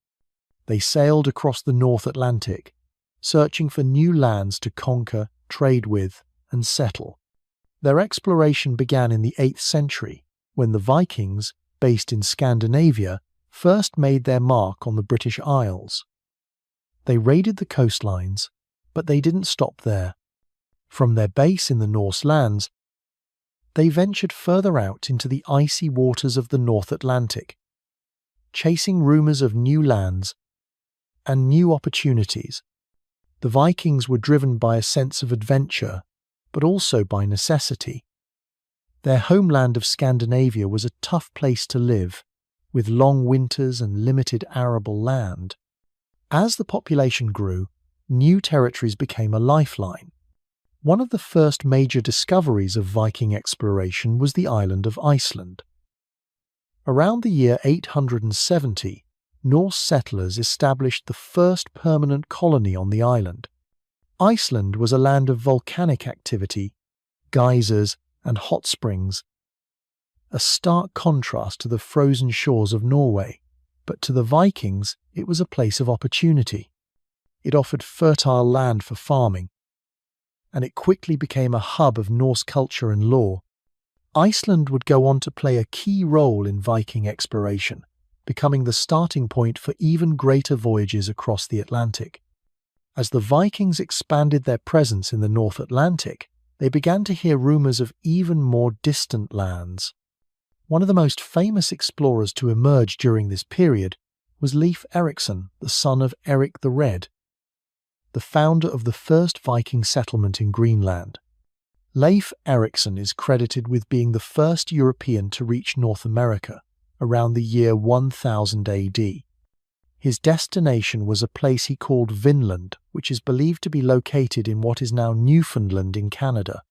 S1: They sailed across the North Atlantic, searching for new lands to conquer, trade with, and settle. Their exploration began in the 8th century, when the Vikings, based in Scandinavia, first made their mark on the British Isles. They raided the coastlines, but they didn't stop there. From their base in the Norse lands, they ventured further out into the icy waters of the North Atlantic, chasing rumours of new lands and new opportunities. The Vikings were driven by a sense of adventure, but also by necessity. Their homeland of Scandinavia was a tough place to live, with long winters and limited arable land. As the population grew, new territories became a lifeline. One of the first major discoveries of Viking exploration was the island of Iceland. Around the year 870, Norse settlers established the first permanent colony on the island. Iceland was a land of volcanic activity, geysers, and hot springs, a stark contrast to the frozen shores of Norway, but to the Vikings it was a place of opportunity. It offered fertile land for farming, and it quickly became a hub of Norse culture and lore. Iceland would go on to play a key role in Viking exploration, becoming the starting point for even greater voyages across the Atlantic. As the Vikings expanded their presence in the North Atlantic, they began to hear rumours of even more distant lands. One of the most famous explorers to emerge during this period was Leif Erikson, the son of Eric the Red, the founder of the first Viking settlement in Greenland. Leif Erikson is credited with being the first European to reach North America around the year 1000 AD. His destination was a place he called Vinland, which is believed to be located in what is now Newfoundland in Canada.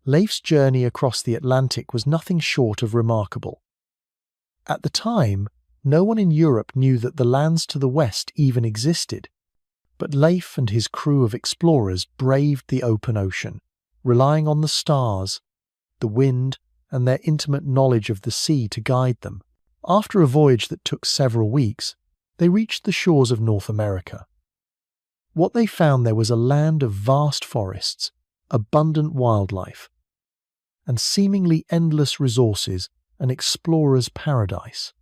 S1: Leif's journey across the Atlantic was nothing short of remarkable. At the time, no one in Europe knew that the lands to the west even existed, but Leif and his crew of explorers braved the open ocean, relying on the stars, the wind, and their intimate knowledge of the sea to guide them. After a voyage that took several weeks, they reached the shores of North America. What they found there was a land of vast forests, abundant wildlife, and seemingly endless resources, an explorer's paradise.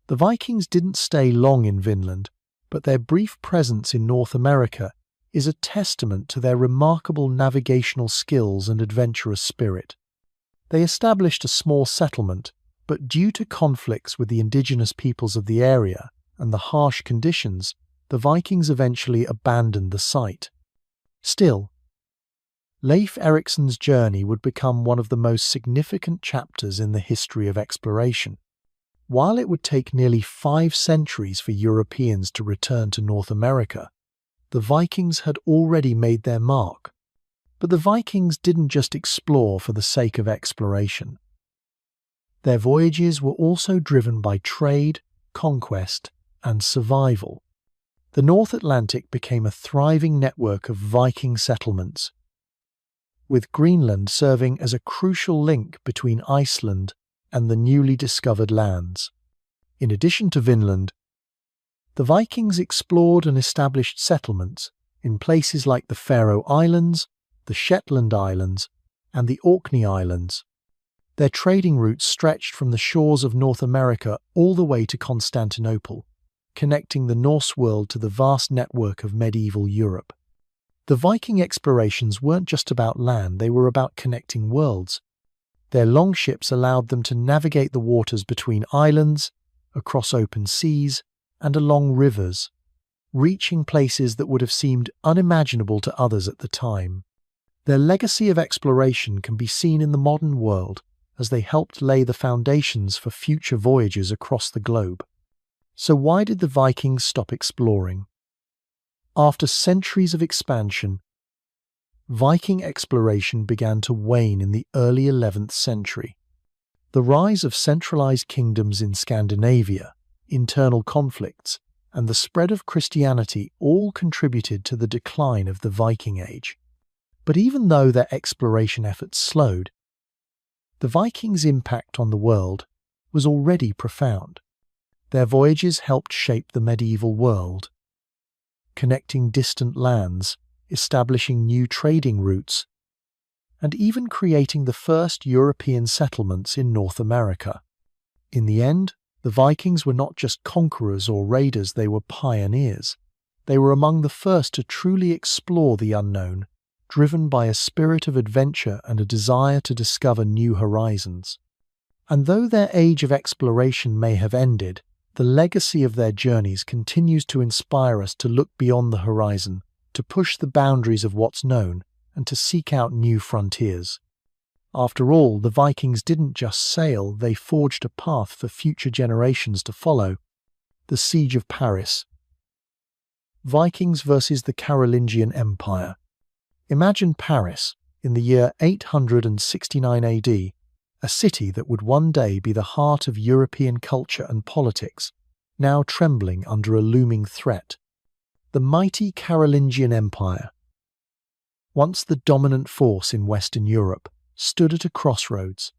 S1: The Vikings didn't stay long in Vinland, but their brief presence in North America is a testament to their remarkable navigational skills and adventurous spirit. They established a small settlement, but due to conflicts with the indigenous peoples of the area and the harsh conditions, the Vikings eventually abandoned the site. Still, Leif Erikson's journey would become one of the most significant chapters in the history of exploration. While it would take nearly 5 centuries for Europeans to return to North America, the Vikings had already made their mark. But the Vikings didn't just explore for the sake of exploration. Their voyages were also driven by trade, conquest, and survival. The North Atlantic became a thriving network of Viking settlements, with Greenland serving as a crucial link between Iceland and the newly discovered lands. In addition to Vinland, the Vikings explored and established settlements in places like the Faroe Islands, the Shetland Islands, and the Orkney Islands. Their trading routes stretched from the shores of North America all the way to Constantinople, connecting the Norse world to the vast network of medieval Europe. The Viking explorations weren't just about land, they were about connecting worlds. Their longships allowed them to navigate the waters between islands, across open seas, and along rivers, reaching places that would have seemed unimaginable to others at the time. Their legacy of exploration can be seen in the modern world as they helped lay the foundations for future voyages across the globe. So why did the Vikings stop exploring? After centuries of expansion, Viking exploration began to wane in the early 11th century. The rise of centralized kingdoms in Scandinavia, internal conflicts, and the spread of Christianity all contributed to the decline of the Viking Age. But even though their exploration efforts slowed, the Vikings' impact on the world was already profound. Their voyages helped shape the medieval world, connecting distant lands, establishing new trading routes, and even creating the first European settlements in North America. In the end, the Vikings were not just conquerors or raiders, they were pioneers. They were among the first to truly explore the unknown, driven by a spirit of adventure and a desire to discover new horizons. And though their age of exploration may have ended, the legacy of their journeys continues to inspire us to look beyond the horizon, to push the boundaries of what's known, and to seek out new frontiers. After all, the Vikings didn't just sail, they forged a path for future generations to follow. The Siege of Paris. Vikings versus the Carolingian Empire. Imagine Paris in the year 869 AD, a city that would one day be the heart of European culture and politics, now trembling under a looming threat. The mighty Carolingian Empire, once the dominant force in Western Europe, stood at a crossroads.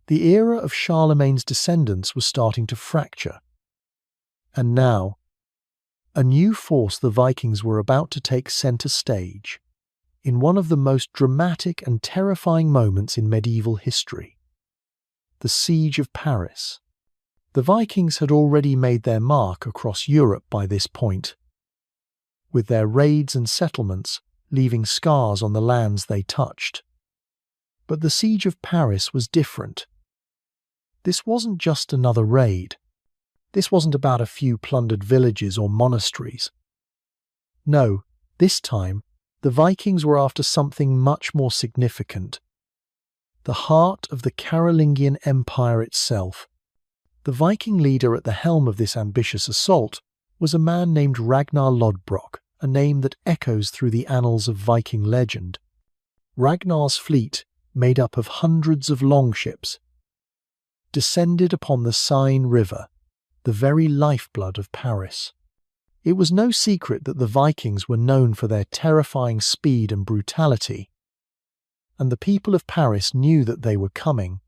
S1: The era of Charlemagne's descendants was starting to fracture. And now, a new force, the Vikings, were about to take center stage in one of the most dramatic and terrifying moments in medieval history. The Siege of Paris. The Vikings had already made their mark across Europe by this point, with their raids and settlements leaving scars on the lands they touched. But the Siege of Paris was different. This wasn't just another raid. This wasn't about a few plundered villages or monasteries. No, this time, the Vikings were after something much more significant. The heart of the Carolingian Empire itself. The Viking leader at the helm of this ambitious assault was a man named Ragnar Lodbrok, a name that echoes through the annals of Viking legend. Ragnar's fleet, made up of hundreds of longships, descended upon the Seine River, the very lifeblood of Paris. It was no secret that the Vikings were known for their terrifying speed and brutality, and the people of Paris knew that they were coming.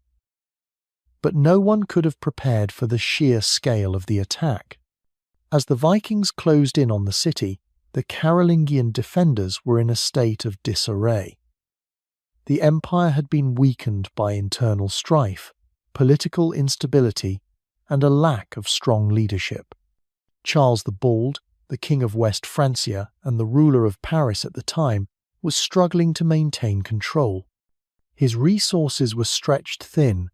S1: But no one could have prepared for the sheer scale of the attack. As the Vikings closed in on the city, the Carolingian defenders were in a state of disarray. The empire had been weakened by internal strife, political instability, and a lack of strong leadership. Charles the Bald, the king of West Francia and the ruler of Paris at the time, was struggling to maintain control. His resources were stretched thin,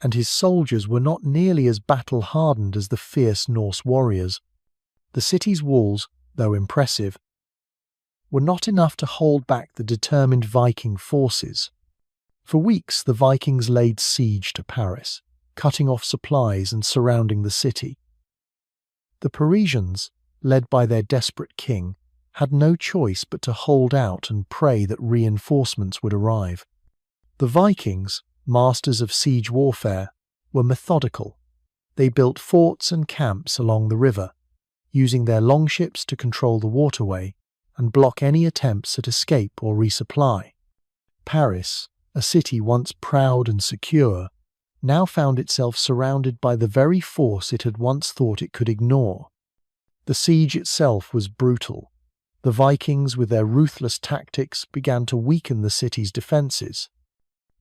S1: and his soldiers were not nearly as battle-hardened as the fierce Norse warriors. The city's walls, though impressive, were not enough to hold back the determined Viking forces. For weeks the Vikings laid siege to Paris, cutting off supplies and surrounding the city. The Parisians, led by their desperate king, had no choice but to hold out and pray that reinforcements would arrive. The Vikings, masters of siege warfare, were methodical. They built forts and camps along the river, using their longships to control the waterway and block any attempts at escape or resupply. Paris, a city once proud and secure, now found itself surrounded by the very force it had once thought it could ignore. The siege itself was brutal. The Vikings, with their ruthless tactics, began to weaken the city's defences.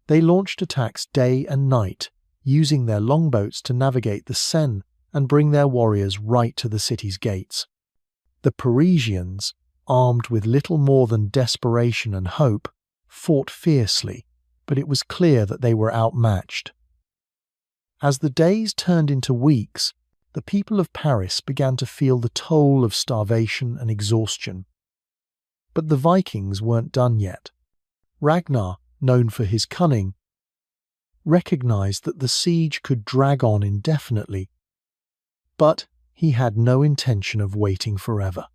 S1: They launched attacks day and night, using their longboats to navigate the Seine and bring their warriors right to the city's gates. The Parisians, armed with little more than desperation and hope, fought fiercely, but it was clear that they were outmatched. As the days turned into weeks, the people of Paris began to feel the toll of starvation and exhaustion. But the Vikings weren't done yet. Ragnar, known for his cunning, recognized that the siege could drag on indefinitely. But he had no intention of waiting forever.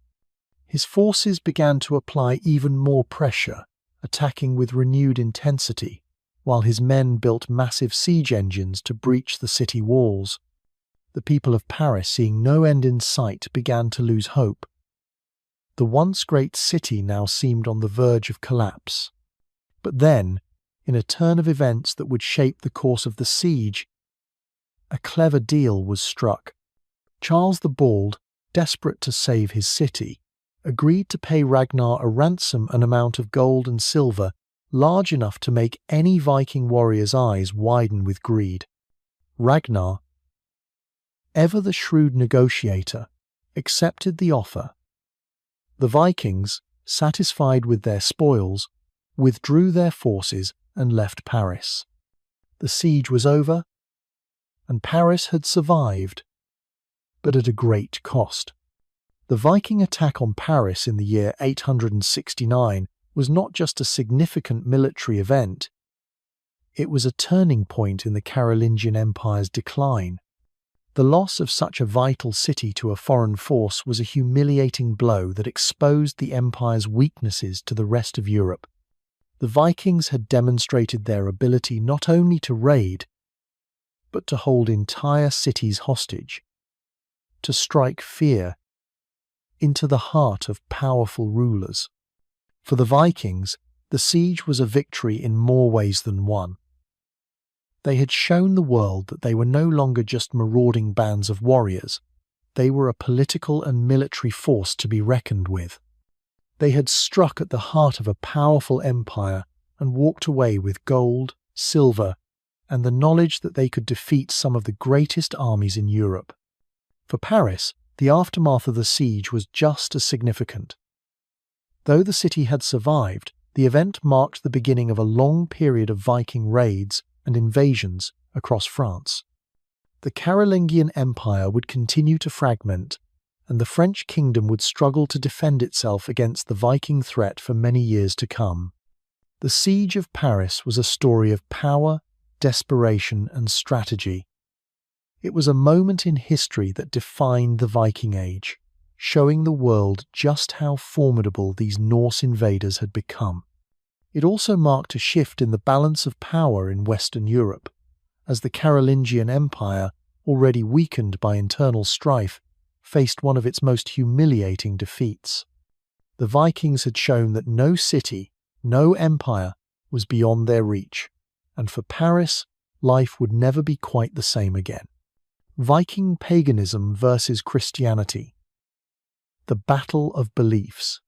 S1: His forces began to apply even more pressure, attacking with renewed intensity, while his men built massive siege engines to breach the city walls. The people of Paris, seeing no end in sight, began to lose hope. The once great city now seemed on the verge of collapse. But then, in a turn of events that would shape the course of the siege, a clever deal was struck. Charles the Bald, desperate to save his city, agreed to pay Ragnar a ransom, an amount of gold and silver large enough to make any Viking warrior's eyes widen with greed. Ragnar, ever the shrewd negotiator, accepted the offer The Vikings, satisfied with their spoils, withdrew their forces and left Paris. The siege was over, and Paris had survived, but at a great cost. The Viking attack on Paris in the year 869 was not just a significant military event, it was a turning point in the Carolingian Empire's decline. The loss of such a vital city to a foreign force was a humiliating blow that exposed the empire's weaknesses to the rest of Europe. The Vikings had demonstrated their ability not only to raid, but to hold entire cities hostage, to strike fear into the heart of powerful rulers. For the Vikings, the siege was a victory in more ways than one. They had shown the world that they were no longer just marauding bands of warriors. They were a political and military force to be reckoned with. They had struck at the heart of a powerful empire and walked away with gold, silver, and the knowledge that they could defeat some of the greatest armies in Europe. For Paris, the aftermath of the siege was just as significant. Though the city had survived, the event marked the beginning of a long period of Viking raids and invasions across France. The Carolingian Empire would continue to fragment, and the French kingdom would struggle to defend itself against the Viking threat for many years to come. The siege of Paris was a story of power, desperation, and strategy. It was a moment in history that defined the Viking Age, showing the world just how formidable these Norse invaders had become. It also marked a shift in the balance of power in Western Europe, as the Carolingian Empire, already weakened by internal strife, faced one of its most humiliating defeats. The Vikings had shown that no city, no empire, was beyond their reach, and for Paris, life would never be quite the same again. Viking paganism versus Christianity. The battle of beliefs.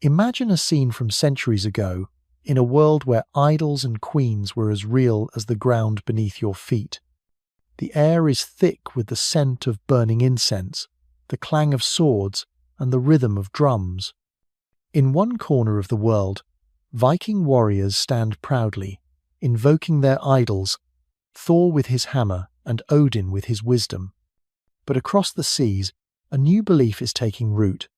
S1: Imagine a scene from centuries ago, in a world where idols and queens were as real as the ground beneath your feet. The air is thick with the scent of burning incense, the clang of swords, and the rhythm of drums. In one corner of the world, Viking warriors stand proudly, invoking their idols, Thor with his hammer and Odin with his wisdom. But across the seas, a new belief is taking root.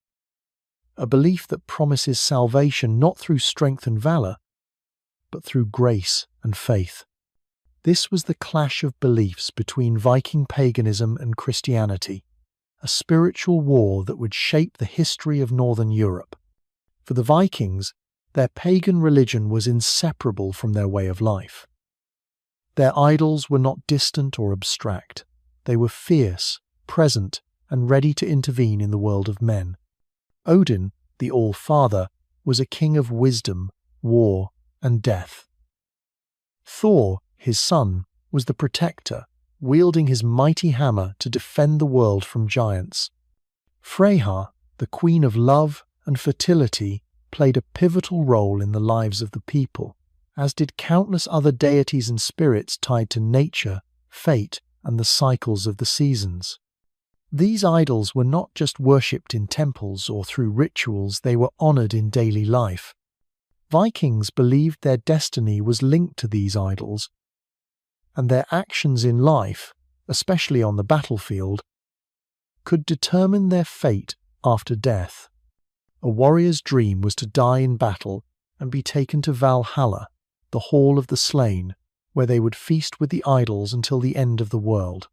S1: A belief that promises salvation not through strength and valor, but through grace and faith. This was the clash of beliefs between Viking paganism and Christianity, a spiritual war that would shape the history of Northern Europe. For the Vikings, their pagan religion was inseparable from their way of life. Their idols were not distant or abstract. They were fierce, present, and ready to intervene in the world of men. Odin, the All-Father, was a king of wisdom, war, and death. Thor, his son, was the protector, wielding his mighty hammer to defend the world from giants. Freyja, the queen of love and fertility, played a pivotal role in the lives of the people, as did countless other deities and spirits tied to nature, fate, and the cycles of the seasons. These idols were not just worshipped in temples or through rituals, they were honored in daily life. Vikings believed their destiny was linked to these idols, and their actions in life, especially on the battlefield, could determine their fate after death. A warrior's dream was to die in battle and be taken to Valhalla, the hall of the slain, where they would feast with the idols until the end of the world.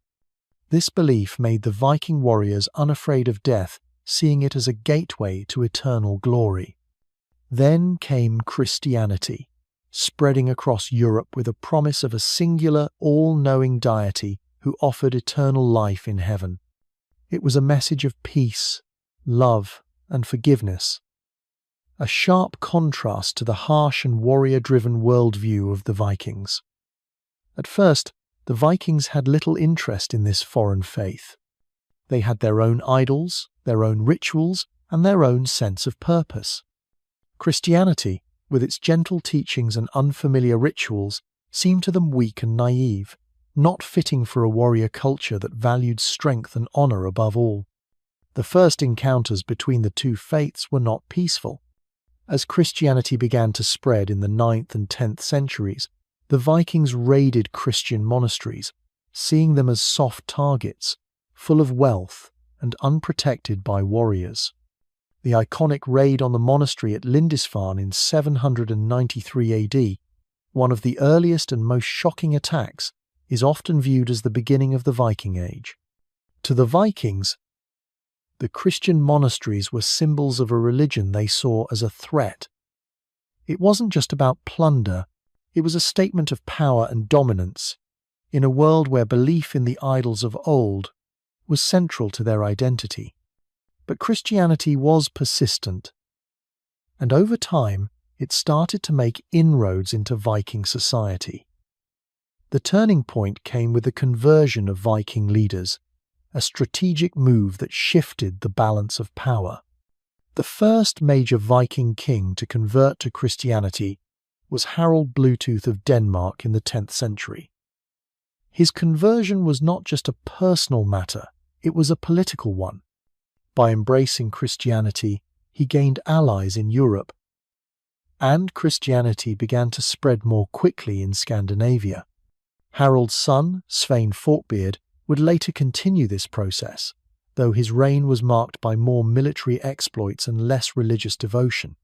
S1: This belief made the Viking warriors unafraid of death, seeing it as a gateway to eternal glory. Then came Christianity, spreading across Europe with a promise of a singular, all-knowing deity who offered eternal life in heaven. It was a message of peace, love, and forgiveness, a sharp contrast to the harsh and warrior-driven worldview of the Vikings. At first, the Vikings had little interest in this foreign faith. They had their own idols, their own rituals, and their own sense of purpose. Christianity, with its gentle teachings and unfamiliar rituals, seemed to them weak and naive, not fitting for a warrior culture that valued strength and honor above all. The first encounters between the two faiths were not peaceful. As Christianity began to spread in the 9th and 10th centuries, the Vikings raided Christian monasteries, seeing them as soft targets, full of wealth and unprotected by warriors. The iconic raid on the monastery at Lindisfarne in 793 AD, one of the earliest and most shocking attacks, is often viewed as the beginning of the Viking Age. To the Vikings, the Christian monasteries were symbols of a religion they saw as a threat. It wasn't just about plunder, it was a statement of power and dominance in a world where belief in the idols of old was central to their identity. But Christianity was persistent, and over time it started to make inroads into Viking society. The turning point came with the conversion of Viking leaders, a strategic move that shifted the balance of power. The first major Viking king to convert to Christianity was Harald Bluetooth of Denmark in the 10th century. His conversion was not just a personal matter, it was a political one. By embracing Christianity, he gained allies in Europe, and Christianity began to spread more quickly in Scandinavia. Harald's son, Svein Forkbeard, would later continue this process, though his reign was marked by more military exploits and less religious devotion.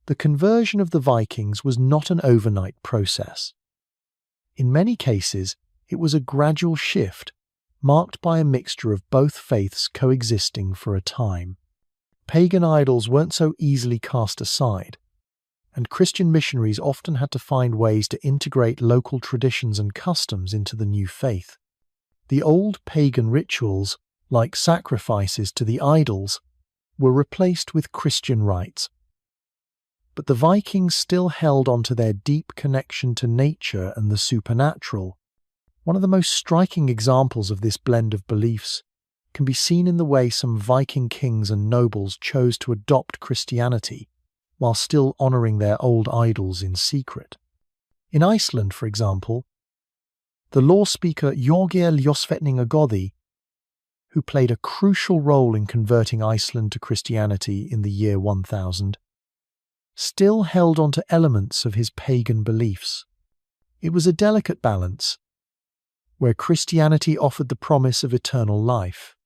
S1: The conversion of the Vikings was not an overnight process. In many cases, it was a gradual shift, marked by a mixture of both faiths coexisting for a time. Pagan idols weren't so easily cast aside, and Christian missionaries often had to find ways to integrate local traditions and customs into the new faith. The old pagan rituals, like sacrifices to the idols, were replaced with Christian rites. But the Vikings still held on to their deep connection to nature and the supernatural. One of the most striking examples of this blend of beliefs can be seen in the way some Viking kings and nobles chose to adopt Christianity while still honouring their old idols in secret. In Iceland, for example, the law speaker Jorgir Ljósvetningagoði, who played a crucial role in converting Iceland to Christianity in the year 1000, still held on to elements of his pagan beliefs. It was a delicate balance, where Christianity offered the promise of eternal life,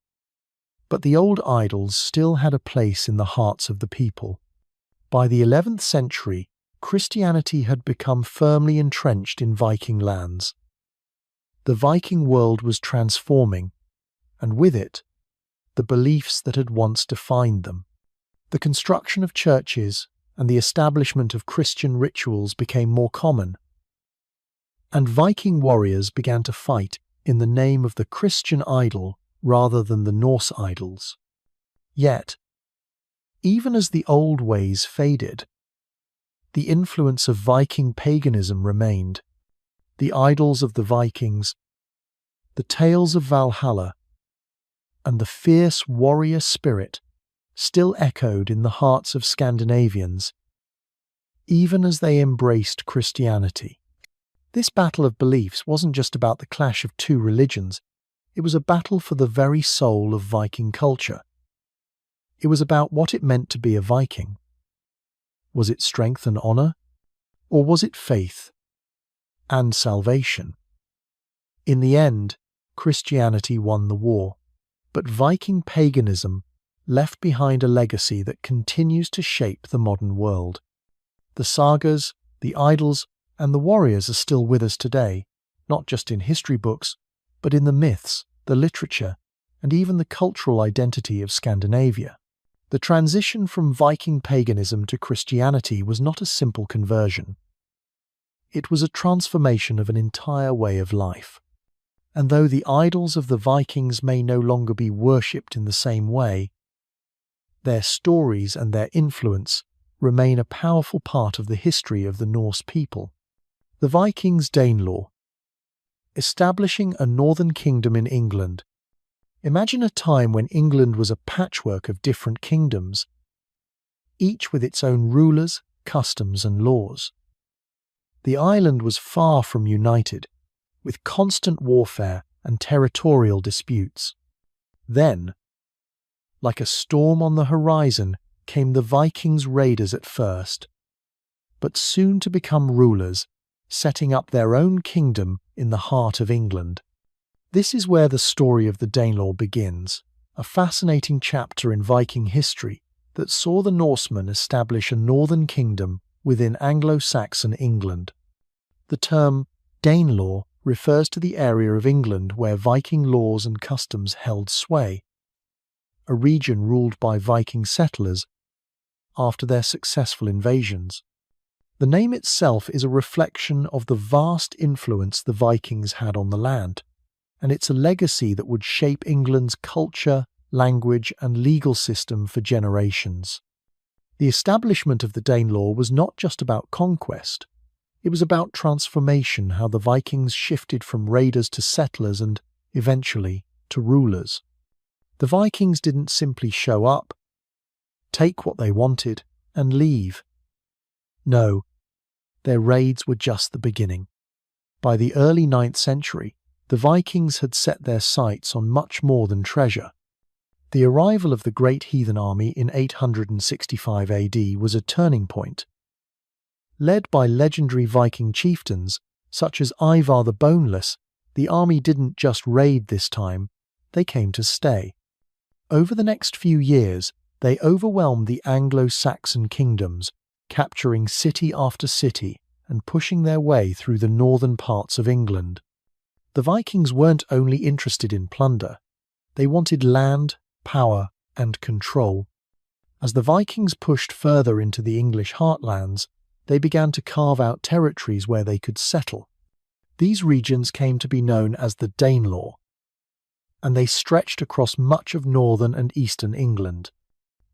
S1: but the old idols still had a place in the hearts of the people. By the 11th century, Christianity had become firmly entrenched in Viking lands. The Viking world was transforming, and with it, the beliefs that had once defined them. The construction of churches and the establishment of Christian rituals became more common, and Viking warriors began to fight in the name of the Christian idol rather than the Norse idols. Yet, even as the old ways faded, the influence of Viking paganism remained. The idols of the Vikings, the tales of Valhalla, and the fierce warrior spirit still echoed in the hearts of Scandinavians, even as they embraced Christianity. This battle of beliefs wasn't just about the clash of two religions, it was a battle for the very soul of Viking culture. It was about what it meant to be a Viking. Was it strength and honour? Or was it faith and salvation? In the end, Christianity won the war, but Viking paganism left behind a legacy that continues to shape the modern world. The sagas, the idols, and the warriors are still with us today, not just in history books, but in the myths, the literature, and even the cultural identity of Scandinavia. The transition from Viking paganism to Christianity was not a simple conversion. It was a transformation of an entire way of life. And though the idols of the Vikings may no longer be worshipped in the same way, their stories and their influence remain a powerful part of the history of the Norse people. The Vikings' Danelaw, establishing a northern kingdom in England. Imagine a time when England was a patchwork of different kingdoms, each with its own rulers, customs, and laws. The island was far from united, with constant warfare and territorial disputes. Then, Like a storm on the horizon came the Vikings raiders at first, but soon to become rulers, setting up their own kingdom in the heart of England. This is where the story of the Danelaw begins, a fascinating chapter in Viking history that saw the Norsemen establish a northern kingdom within Anglo-Saxon England. The term Danelaw refers to the area of England where Viking laws and customs held sway, a region ruled by Viking settlers after their successful invasions. The name itself is a reflection of the vast influence the Vikings had on the land, and it's a legacy that would shape England's culture, language, and legal system for generations. The establishment of the Danelaw was not just about conquest. It was about transformation, how the Vikings shifted from raiders to settlers and, eventually, to rulers. The Vikings didn't simply show up, take what they wanted, and leave. No, their raids were just the beginning. By the early 9th century, the Vikings had set their sights on much more than treasure. The arrival of the great heathen army in 865 AD was a turning point. Led by legendary Viking chieftains, such as Ivar the Boneless, the army didn't just raid this time, they came to stay. Over the next few years, they overwhelmed the Anglo-Saxon kingdoms, capturing city after city and pushing their way through the northern parts of England. The Vikings weren't only interested in plunder, they wanted land, power, and control. As the Vikings pushed further into the English heartlands, they began to carve out territories where they could settle. These regions came to be known as the Danelaw, and they stretched across much of northern and eastern England.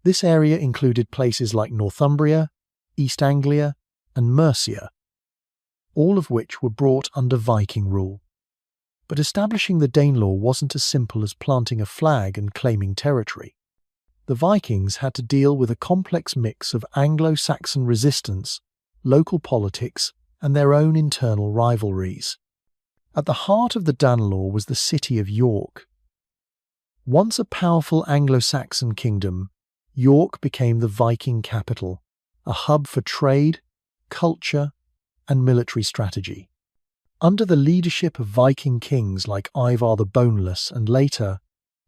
S1: This area included places like Northumbria, East Anglia, and Mercia, all of which were brought under Viking rule. But establishing the Danelaw wasn't as simple as planting a flag and claiming territory. The Vikings had to deal with a complex mix of Anglo-Saxon resistance, local politics, and their own internal rivalries. At the heart of the Danelaw was the city of York. Once a powerful Anglo-Saxon kingdom, York became the Viking capital, a hub for trade, culture, and military strategy. Under the leadership of Viking kings like Ivar the Boneless and later,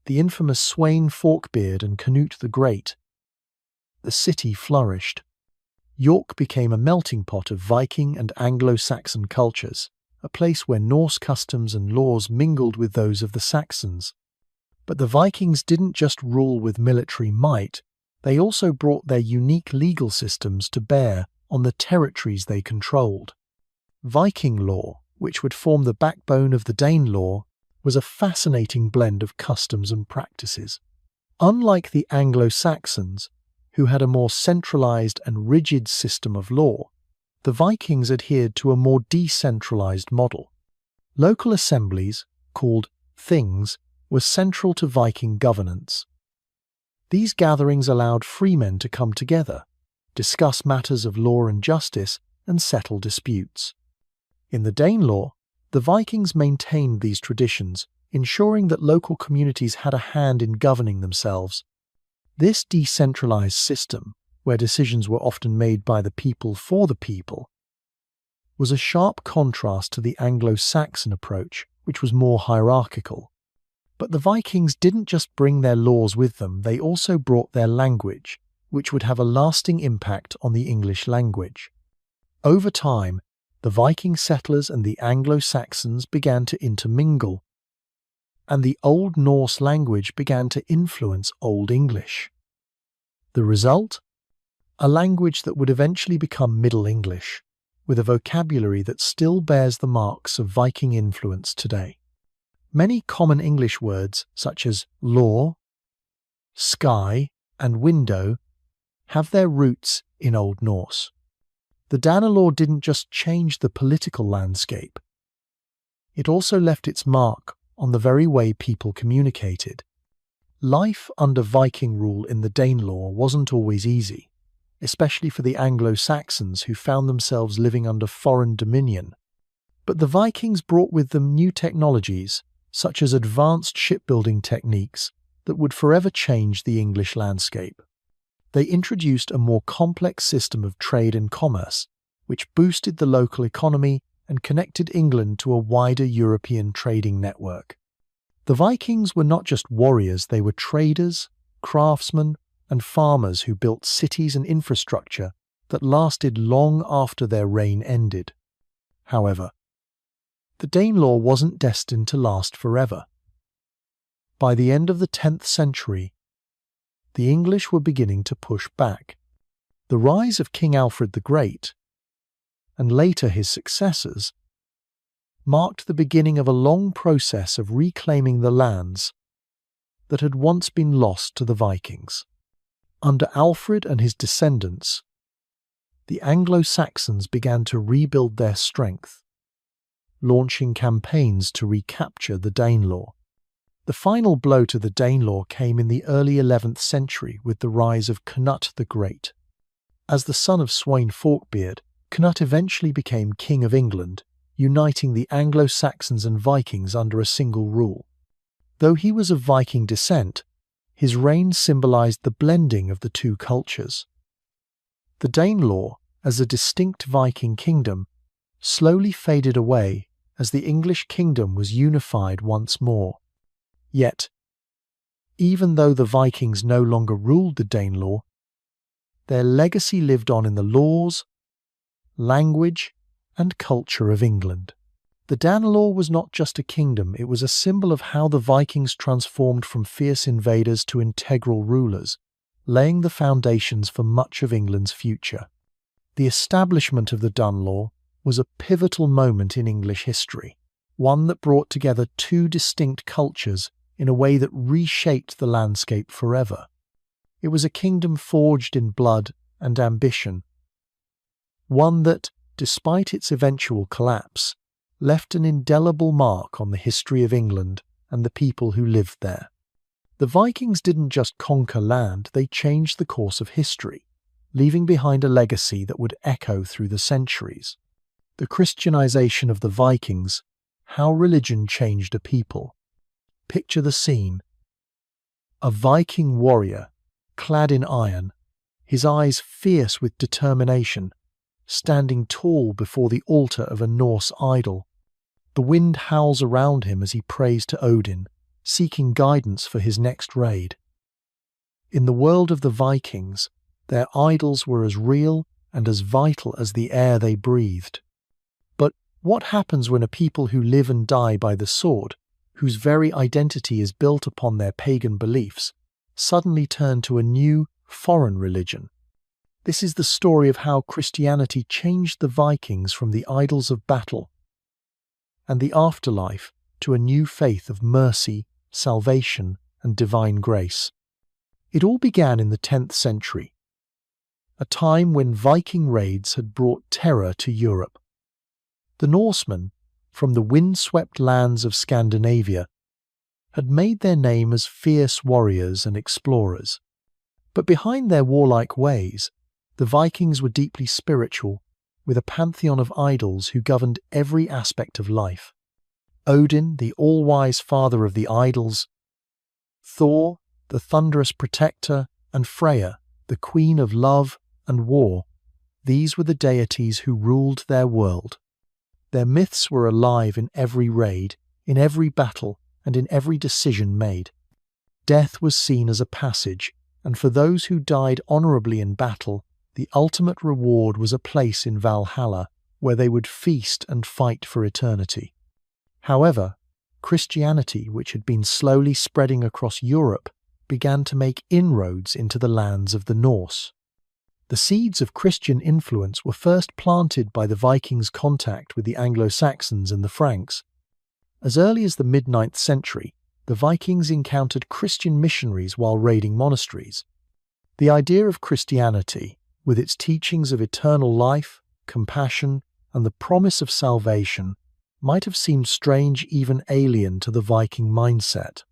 S1: the infamous Sweyn Forkbeard and Canute the Great, the city flourished. York became a melting pot of Viking and Anglo-Saxon cultures, a place where Norse customs and laws mingled with those of the Saxons. But the Vikings didn't just rule with military might, they also brought their unique legal systems to bear on the territories they controlled. Viking law, which would form the backbone of the Danelaw, was a fascinating blend of customs and practices. Unlike the Anglo-Saxons, who had a more centralized and rigid system of law, the Vikings adhered to a more decentralized model. Local assemblies, called things, were central to Viking governance. These gatherings allowed freemen to come together, discuss matters of law and justice, and settle disputes. In the Danelaw, the Vikings maintained these traditions, ensuring that local communities had a hand in governing themselves. This decentralized system, where decisions were often made by the people for the people, was a sharp contrast to the Anglo-Saxon approach, which was more hierarchical. But the Vikings didn't just bring their laws with them, they also brought their language, which would have a lasting impact on the English language. Over time, the Viking settlers and the Anglo-Saxons began to intermingle, and the Old Norse language began to influence Old English. The result? A language that would eventually become Middle English, with a vocabulary that still bears the marks of Viking influence today. Many common English words, such as law, sky, and window, have their roots in Old Norse. The Danelaw didn't just change the political landscape. It also left its mark on the very way people communicated. Life under Viking rule in the Danelaw wasn't always easy, especially for the Anglo-Saxons who found themselves living under foreign dominion. But the Vikings brought with them new technologies, such as advanced shipbuilding techniques that would forever change the English landscape. They introduced a more complex system of trade and commerce, which boosted the local economy and connected England to a wider European trading network. The Vikings were not just warriors, they were traders, craftsmen, and farmers who built cities and infrastructure that lasted long after their reign ended. However, the Danelaw wasn't destined to last forever. By the end of the 10th century, the English were beginning to push back. The rise of King Alfred the Great, and later his successors, marked the beginning of a long process of reclaiming the lands that had once been lost to the Vikings. Under Alfred and his descendants, the Anglo-Saxons began to rebuild their strength, launching campaigns to recapture the Danelaw. The final blow to the Danelaw came in the early 11th century with the rise of Canute the Great. As the son of Sweyn Forkbeard, Canute eventually became King of England, uniting the Anglo-Saxons and Vikings under a single rule. Though he was of Viking descent, his reign symbolized the blending of the two cultures. The Danelaw, as a distinct Viking kingdom, slowly faded away as the English kingdom was unified once more. Yet, even though the Vikings no longer ruled the Danelaw, their legacy lived on in the laws, language, and culture of England. The Danelaw was not just a kingdom, it was a symbol of how the Vikings transformed from fierce invaders to integral rulers, laying the foundations for much of England's future. The establishment of the Danelaw was a pivotal moment in English history, one that brought together two distinct cultures in a way that reshaped the landscape forever. It was a kingdom forged in blood and ambition, one that, despite its eventual collapse, left an indelible mark on the history of England and the people who lived there. The Vikings didn't just conquer land, they changed the course of history, leaving behind a legacy that would echo through the centuries. The Christianization of the Vikings, how religion changed a people. Picture the scene. A Viking warrior, clad in iron, his eyes fierce with determination, standing tall before the altar of a Norse idol. The wind howls around him as he prays to Odin, seeking guidance for his next raid. In the world of the Vikings, their idols were as real and as vital as the air they breathed. But what happens when a people who live and die by the sword, whose very identity is built upon their pagan beliefs, suddenly turn to a new, foreign religion? This is the story of how Christianity changed the Vikings from the idols of battle and the afterlife to a new faith of mercy, salvation, and divine grace. It all began in the 10th century, a time when Viking raids had brought terror to Europe. The Norsemen, from the windswept lands of Scandinavia, had made their name as fierce warriors and explorers. But behind their warlike ways, the Vikings were deeply spiritual, with a pantheon of idols who governed every aspect of life. Odin, the all-wise father of the idols, Thor, the thunderous protector, and Freya, the queen of love and war, these were the deities who ruled their world. Their myths were alive in every raid, in every battle, and in every decision made. Death was seen as a passage, and for those who died honourably in battle, the ultimate reward was a place in Valhalla, where they would feast and fight for eternity. However, Christianity, which had been slowly spreading across Europe, began to make inroads into the lands of the Norse. The seeds of Christian influence were first planted by the Vikings' contact with the Anglo-Saxons and the Franks. As early as the mid-9th century, the Vikings encountered Christian missionaries while raiding monasteries. The idea of Christianity, with its teachings of eternal life, compassion, and the promise of salvation, might have seemed strange, even alien to the Viking mindset,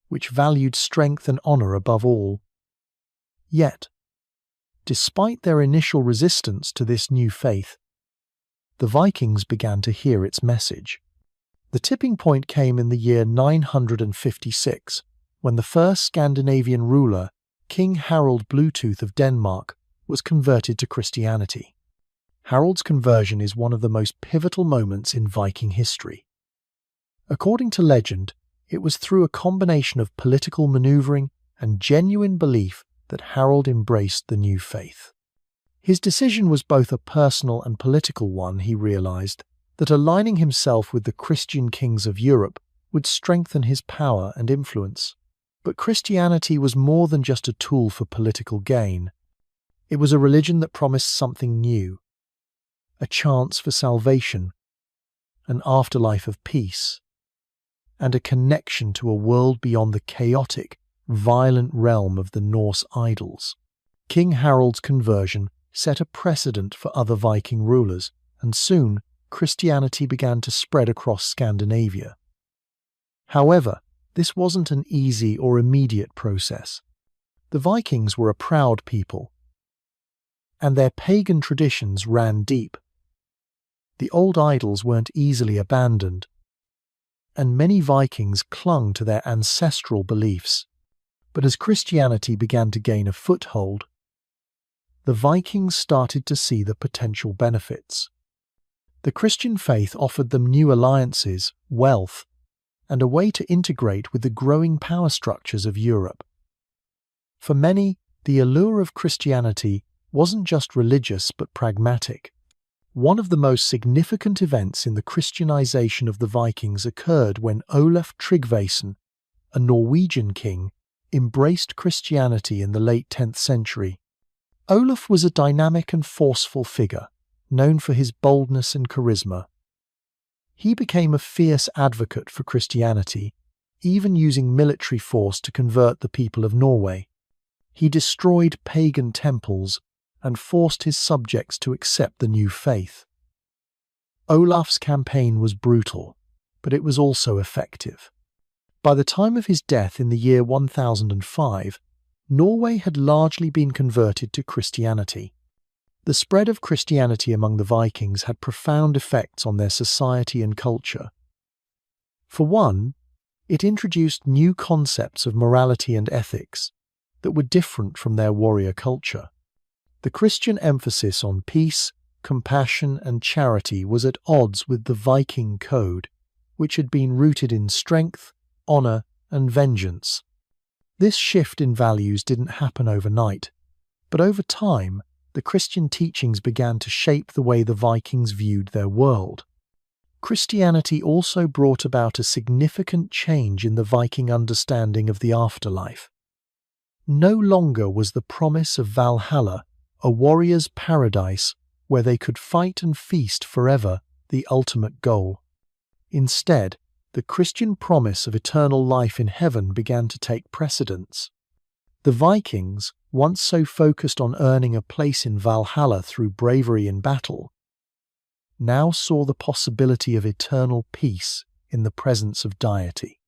S1: which valued strength and honour above all. Yet, despite their initial resistance to this new faith, the Vikings began to hear its message. The tipping point came in the year 956, when the first Scandinavian ruler, King Harald Bluetooth of Denmark, was converted to Christianity. Harald's conversion is one of the most pivotal moments in Viking history. According to legend, it was through a combination of political maneuvering and genuine belief that Harald embraced the new faith. His decision was both a personal and political one. He realized that aligning himself with the Christian kings of Europe would strengthen his power and influence. But Christianity was more than just a tool for political gain. It was a religion that promised something new, a chance for salvation, an afterlife of peace, and a connection to a world beyond the chaotic, violent realm of the Norse idols. King Harald's conversion set a precedent for other Viking rulers, and soon Christianity began to spread across Scandinavia. However, this wasn't an easy or immediate process. The Vikings were a proud people, and their pagan traditions ran deep. The old idols weren't easily abandoned, and many Vikings clung to their ancestral beliefs. But as Christianity began to gain a foothold, the Vikings started to see the potential benefits. The Christian faith offered them new alliances, wealth, and a way to integrate with the growing power structures of Europe. For many, the allure of Christianity wasn't just religious but pragmatic. One of the most significant events in the Christianization of the Vikings occurred when Olaf Tryggvason, a Norwegian king, embraced Christianity in the late 10th century. Olaf was a dynamic and forceful figure, known for his boldness and charisma. He became a fierce advocate for Christianity, even using military force to convert the people of Norway. He destroyed pagan temples and forced his subjects to accept the new faith. Olaf's campaign was brutal, but it was also effective. By the time of his death in the year 1005, Norway had largely been converted to Christianity. The spread of Christianity among the Vikings had profound effects on their society and culture. For one, it introduced new concepts of morality and ethics that were different from their warrior culture. The Christian emphasis on peace, compassion, and charity was at odds with the Viking code, which had been rooted in strength, honor, and vengeance. This shift in values didn't happen overnight, but over time, the Christian teachings began to shape the way the Vikings viewed their world. Christianity also brought about a significant change in the Viking understanding of the afterlife. No longer was the promise of Valhalla, a warrior's paradise where they could fight and feast forever, the ultimate goal. Instead, the Christian promise of eternal life in heaven began to take precedence. The Vikings, once so focused on earning a place in Valhalla through bravery in battle, now saw the possibility of eternal peace in the presence of deity.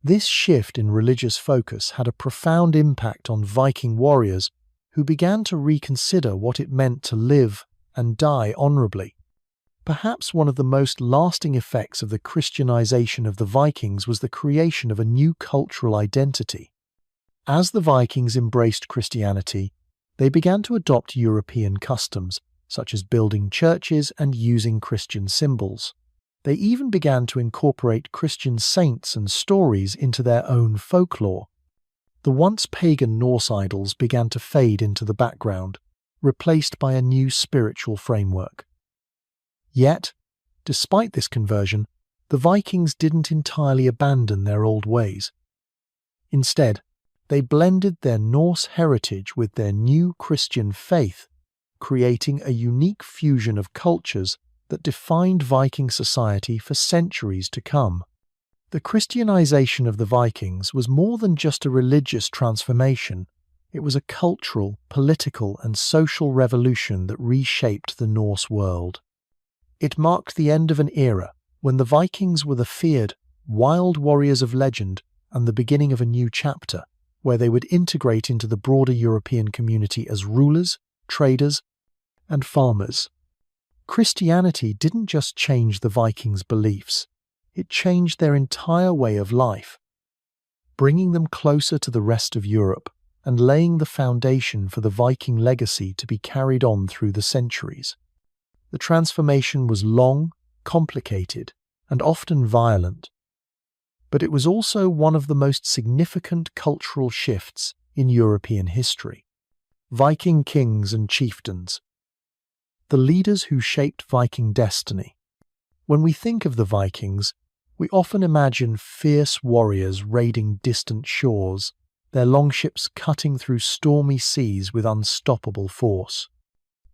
S1: This shift in religious focus had a profound impact on Viking warriors who began to reconsider what it meant to live and die honorably. Perhaps one of the most lasting effects of the Christianization of the Vikings was the creation of a new cultural identity. As the Vikings embraced Christianity, they began to adopt European customs, such as building churches and using Christian symbols. They even began to incorporate Christian saints and stories into their own folklore. The once pagan Norse idols began to fade into the background, replaced by a new spiritual framework. Yet, despite this conversion, the Vikings didn't entirely abandon their old ways. Instead, they blended their Norse heritage with their new Christian faith, creating a unique fusion of cultures that defined Viking society for centuries to come. The Christianization of the Vikings was more than just a religious transformation. It was a cultural, political, and social revolution that reshaped the Norse world. It marked the end of an era when the Vikings were the feared, wild warriors of legend and the beginning of a new chapter, where they would integrate into the broader European community as rulers, traders, and farmers. Christianity didn't just change the Vikings' beliefs, it changed their entire way of life. bringing them closer to the rest of Europe and laying the foundation for the Viking legacy to be carried on through the centuries. The transformation was long, complicated, and often violent, but it was also one of the most significant cultural shifts in European history. Viking kings and chieftains, the leaders who shaped Viking destiny. When we think of the Vikings, we often imagine fierce warriors raiding distant shores, their longships cutting through stormy seas with unstoppable force.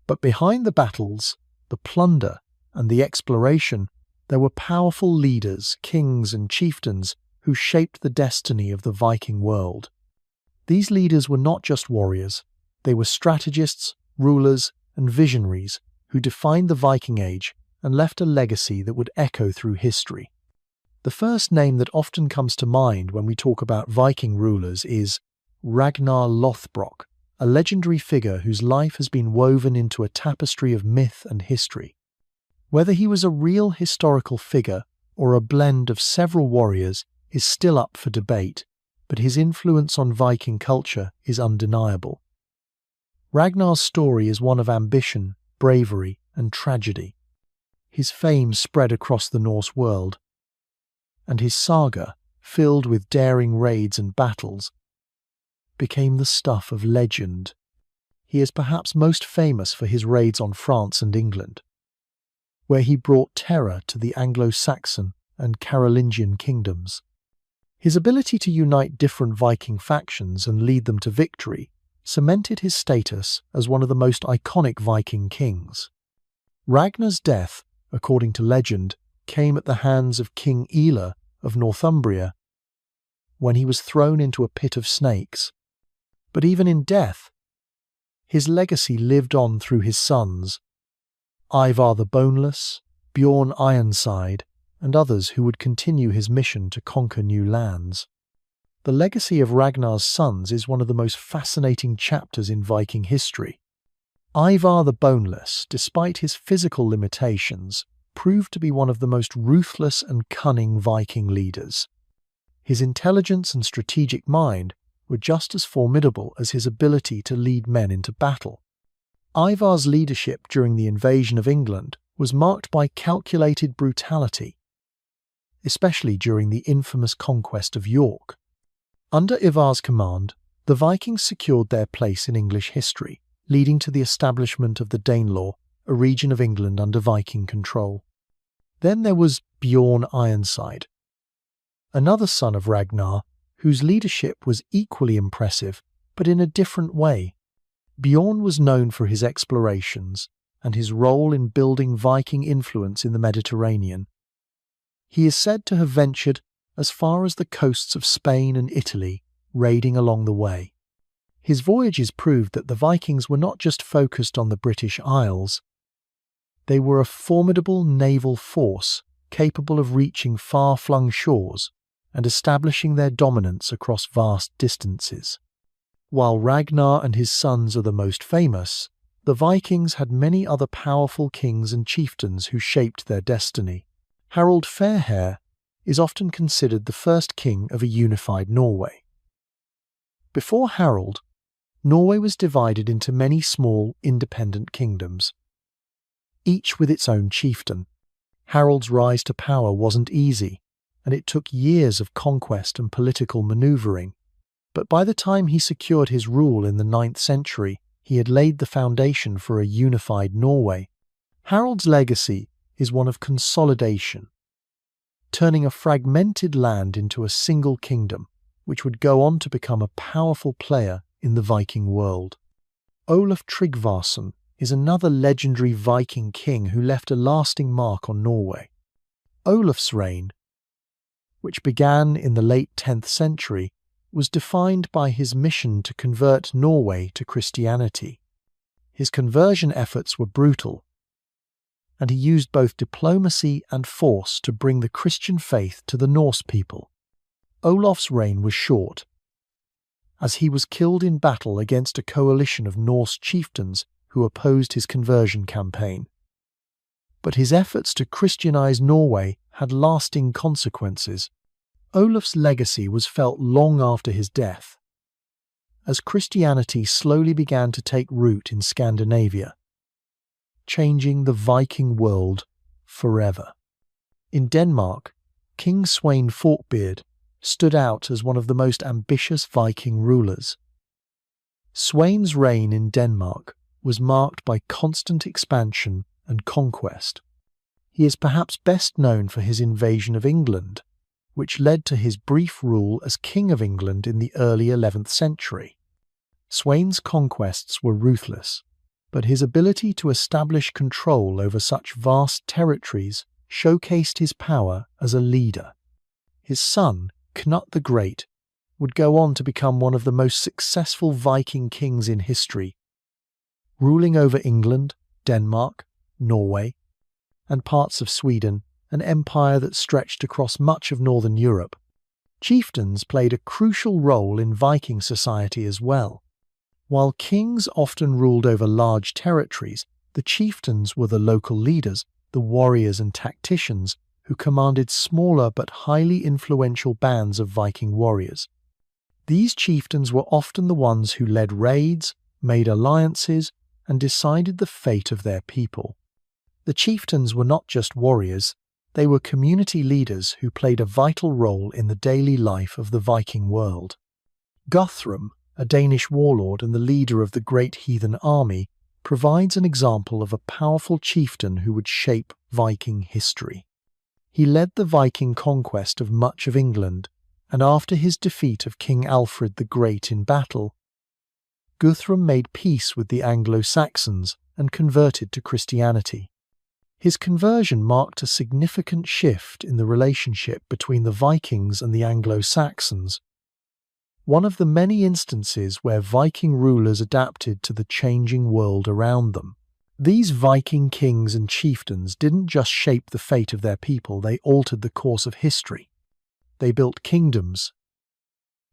S1: But behind the battles, the plunder, and the exploration, there were powerful leaders, kings and chieftains who shaped the destiny of the Viking world. These leaders were not just warriors, they were strategists, rulers, and visionaries who defined the Viking Age and left a legacy that would echo through history. The first name that often comes to mind when we talk about Viking rulers is Ragnar Lothbrok, a legendary figure whose life has been woven into a tapestry of myth and history. Whether he was a real historical figure or a blend of several warriors is still up for debate, but his influence on Viking culture is undeniable. Ragnar's story is one of ambition, bravery, and tragedy. His fame spread across the Norse world, and his saga, filled with daring raids and battles, became the stuff of legend. He is perhaps most famous for his raids on France and England, where he brought terror to the Anglo-Saxon and Carolingian kingdoms. His ability to unite different Viking factions and lead them to victory cemented his status as one of the most iconic Viking kings. Ragnar's death, according to legend, came at the hands of King Ela of Northumbria when he was thrown into a pit of snakes. But even in death, his legacy lived on through his sons, Ivar the Boneless, Bjorn Ironside, and others who would continue his mission to conquer new lands. The legacy of Ragnar's sons is one of the most fascinating chapters in Viking history. Ivar the Boneless, despite his physical limitations, proved to be one of the most ruthless and cunning Viking leaders. His intelligence and strategic mind were just as formidable as his ability to lead men into battle. Ivar's leadership during the invasion of England was marked by calculated brutality, especially during the infamous conquest of York. Under Ivar's command, the Vikings secured their place in English history, leading to the establishment of the Danelaw, a region of England under Viking control. Then there was Bjorn Ironside, another son of Ragnar, whose leadership was equally impressive, but in a different way. Bjorn was known for his explorations and his role in building Viking influence in the Mediterranean. He is said to have ventured as far as the coasts of Spain and Italy, raiding along the way. His voyages proved that the Vikings were not just focused on the British Isles. They were a formidable naval force capable of reaching far-flung shores and establishing their dominance across vast distances. While Ragnar and his sons are the most famous, the Vikings had many other powerful kings and chieftains who shaped their destiny. Harald Fairhair is often considered the first king of a unified Norway. Before Harald, Norway was divided into many small, independent kingdoms, each with its own chieftain. Harald's rise to power wasn't easy, and it took years of conquest and political maneuvering. But by the time he secured his rule in the 9th century, he had laid the foundation for a unified Norway. Harald's legacy is one of consolidation, turning a fragmented land into a single kingdom, which would go on to become a powerful player in the Viking world. Olaf Tryggvason is another legendary Viking king who left a lasting mark on Norway. Olaf's reign, which began in the late 10th century, was defined by his mission to convert Norway to Christianity. His conversion efforts were brutal, and he used both diplomacy and force to bring the Christian faith to the Norse people. Olaf's reign was short, as he was killed in battle against a coalition of Norse chieftains who opposed his conversion campaign. But his efforts to Christianize Norway had lasting consequences. Olaf's legacy was felt long after his death, as Christianity slowly began to take root in Scandinavia, changing the Viking world forever. In Denmark, King Sweyn Forkbeard stood out as one of the most ambitious Viking rulers. Sweyn's reign in Denmark was marked by constant expansion and conquest. He is perhaps best known for his invasion of England, which led to his brief rule as King of England in the early 11th century. Sweyn's conquests were ruthless, but his ability to establish control over such vast territories showcased his power as a leader. His son, Knut the Great, would go on to become one of the most successful Viking kings in history, ruling over England, Denmark, Norway, and parts of Sweden, an empire that stretched across much of northern Europe. Chieftains played a crucial role in Viking society as well. While kings often ruled over large territories, the chieftains were the local leaders, the warriors and tacticians who commanded smaller but highly influential bands of Viking warriors. These chieftains were often the ones who led raids, made alliances, and decided the fate of their people. The chieftains were not just warriors, they were community leaders who played a vital role in the daily life of the Viking world. Guthrum, a Danish warlord and the leader of the great Heathen army, provides an example of a powerful chieftain who would shape Viking history. He led the Viking conquest of much of England, and after his defeat of King Alfred the Great in battle, Guthrum made peace with the Anglo-Saxons and converted to Christianity. His conversion marked a significant shift in the relationship between the Vikings and the Anglo-Saxons, one of the many instances where Viking rulers adapted to the changing world around them. These Viking kings and chieftains didn't just shape the fate of their people, they altered the course of history. They built kingdoms,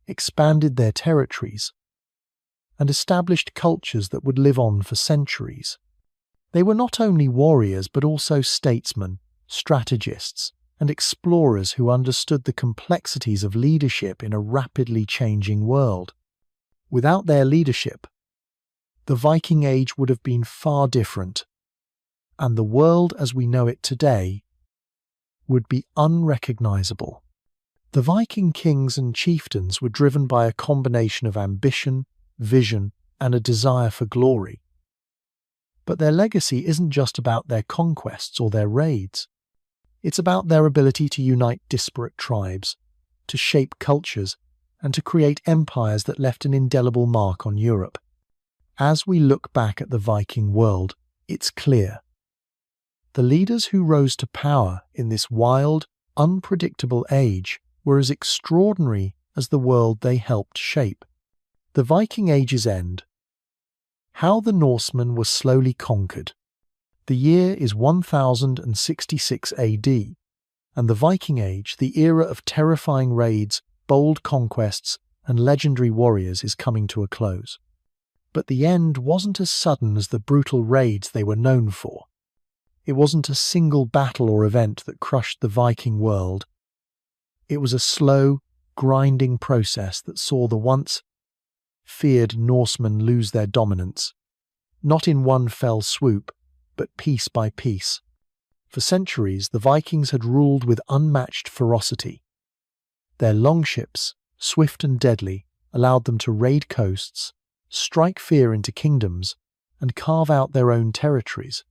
S1: expanded their territories, and established cultures that would live on for centuries. They were not only warriors but also statesmen, strategists, and explorers who understood the complexities of leadership in a rapidly changing world. Without their leadership, the Viking Age would have been far different, and the world as we know it today would be unrecognizable. The Viking kings and chieftains were driven by a combination of ambition, vision, and a desire for glory. But their legacy isn't just about their conquests or their raids. It's about their ability to unite disparate tribes, to shape cultures, and to create empires that left an indelible mark on Europe. As we look back at the Viking world, it's clear. The leaders who rose to power in this wild, unpredictable age were as extraordinary as the world they helped shape. The Viking Age's end. How the Norsemen were slowly conquered. The year is 1066 AD, and the Viking Age, the era of terrifying raids, bold conquests, and legendary warriors, is coming to a close. But the end wasn't as sudden as the brutal raids they were known for. It wasn't a single battle or event that crushed the Viking world. It was a slow, grinding process that saw the once feared Norsemen lose their dominance, not in one fell swoop, but piece by piece. For centuries, the Vikings had ruled with unmatched ferocity. Their longships, swift and deadly, allowed them to raid coasts, strike fear into kingdoms, and carve out their own territories.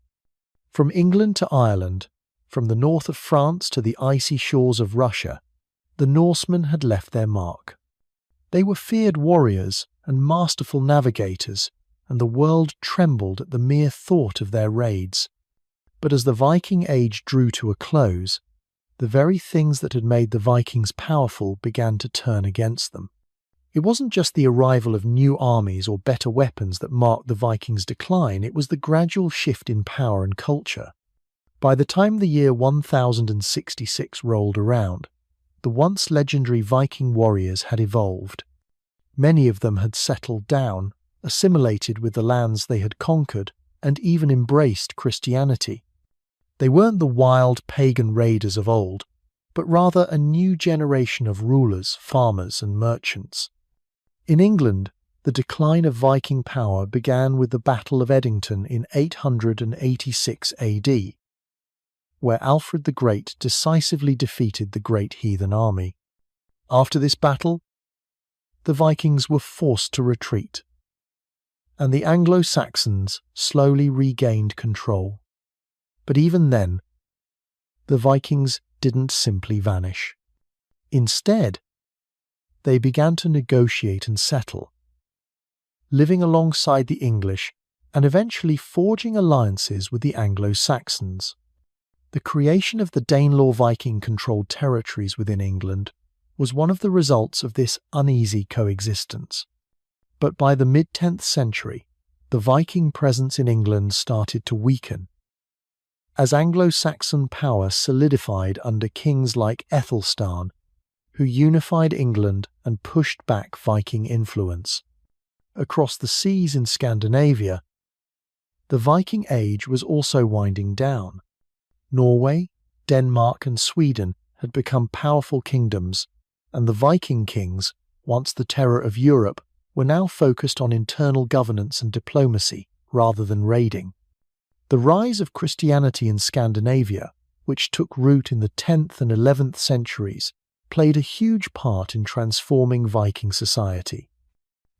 S1: From England to Ireland, from the north of France to the icy shores of Russia, the Norsemen had left their mark. They were feared warriors and masterful navigators, and the world trembled at the mere thought of their raids. But as the Viking Age drew to a close, the very things that had made the Vikings powerful began to turn against them. It wasn't just the arrival of new armies or better weapons that marked the Vikings' decline, it was the gradual shift in power and culture. By the time the year 1066 rolled around, the once legendary Viking warriors had evolved. Many of them had settled down, assimilated with the lands they had conquered, and even embraced Christianity. They weren't the wild pagan raiders of old, but rather a new generation of rulers, farmers, and merchants. In England, the decline of Viking power began with the Battle of Edington in 886 AD, where Alfred the Great decisively defeated the great heathen army. After this battle, the Vikings were forced to retreat, and the Anglo-Saxons slowly regained control. But even then, the Vikings didn't simply vanish. Instead, they began to negotiate and settle, living alongside the English and eventually forging alliances with the Anglo-Saxons. The creation of the Danelaw Viking-controlled territories within England was one of the results of this uneasy coexistence. But by the mid-10th century, the Viking presence in England started to weaken, as Anglo-Saxon power solidified under kings like Ethelstan, who unified England and pushed back Viking influence. Across the seas in Scandinavia, the Viking Age was also winding down. Norway, Denmark, and Sweden had become powerful kingdoms, and the Viking kings, once the terror of Europe, were now focused on internal governance and diplomacy rather than raiding. The rise of Christianity in Scandinavia, which took root in the 10th and 11th centuries, played a huge part in transforming Viking society.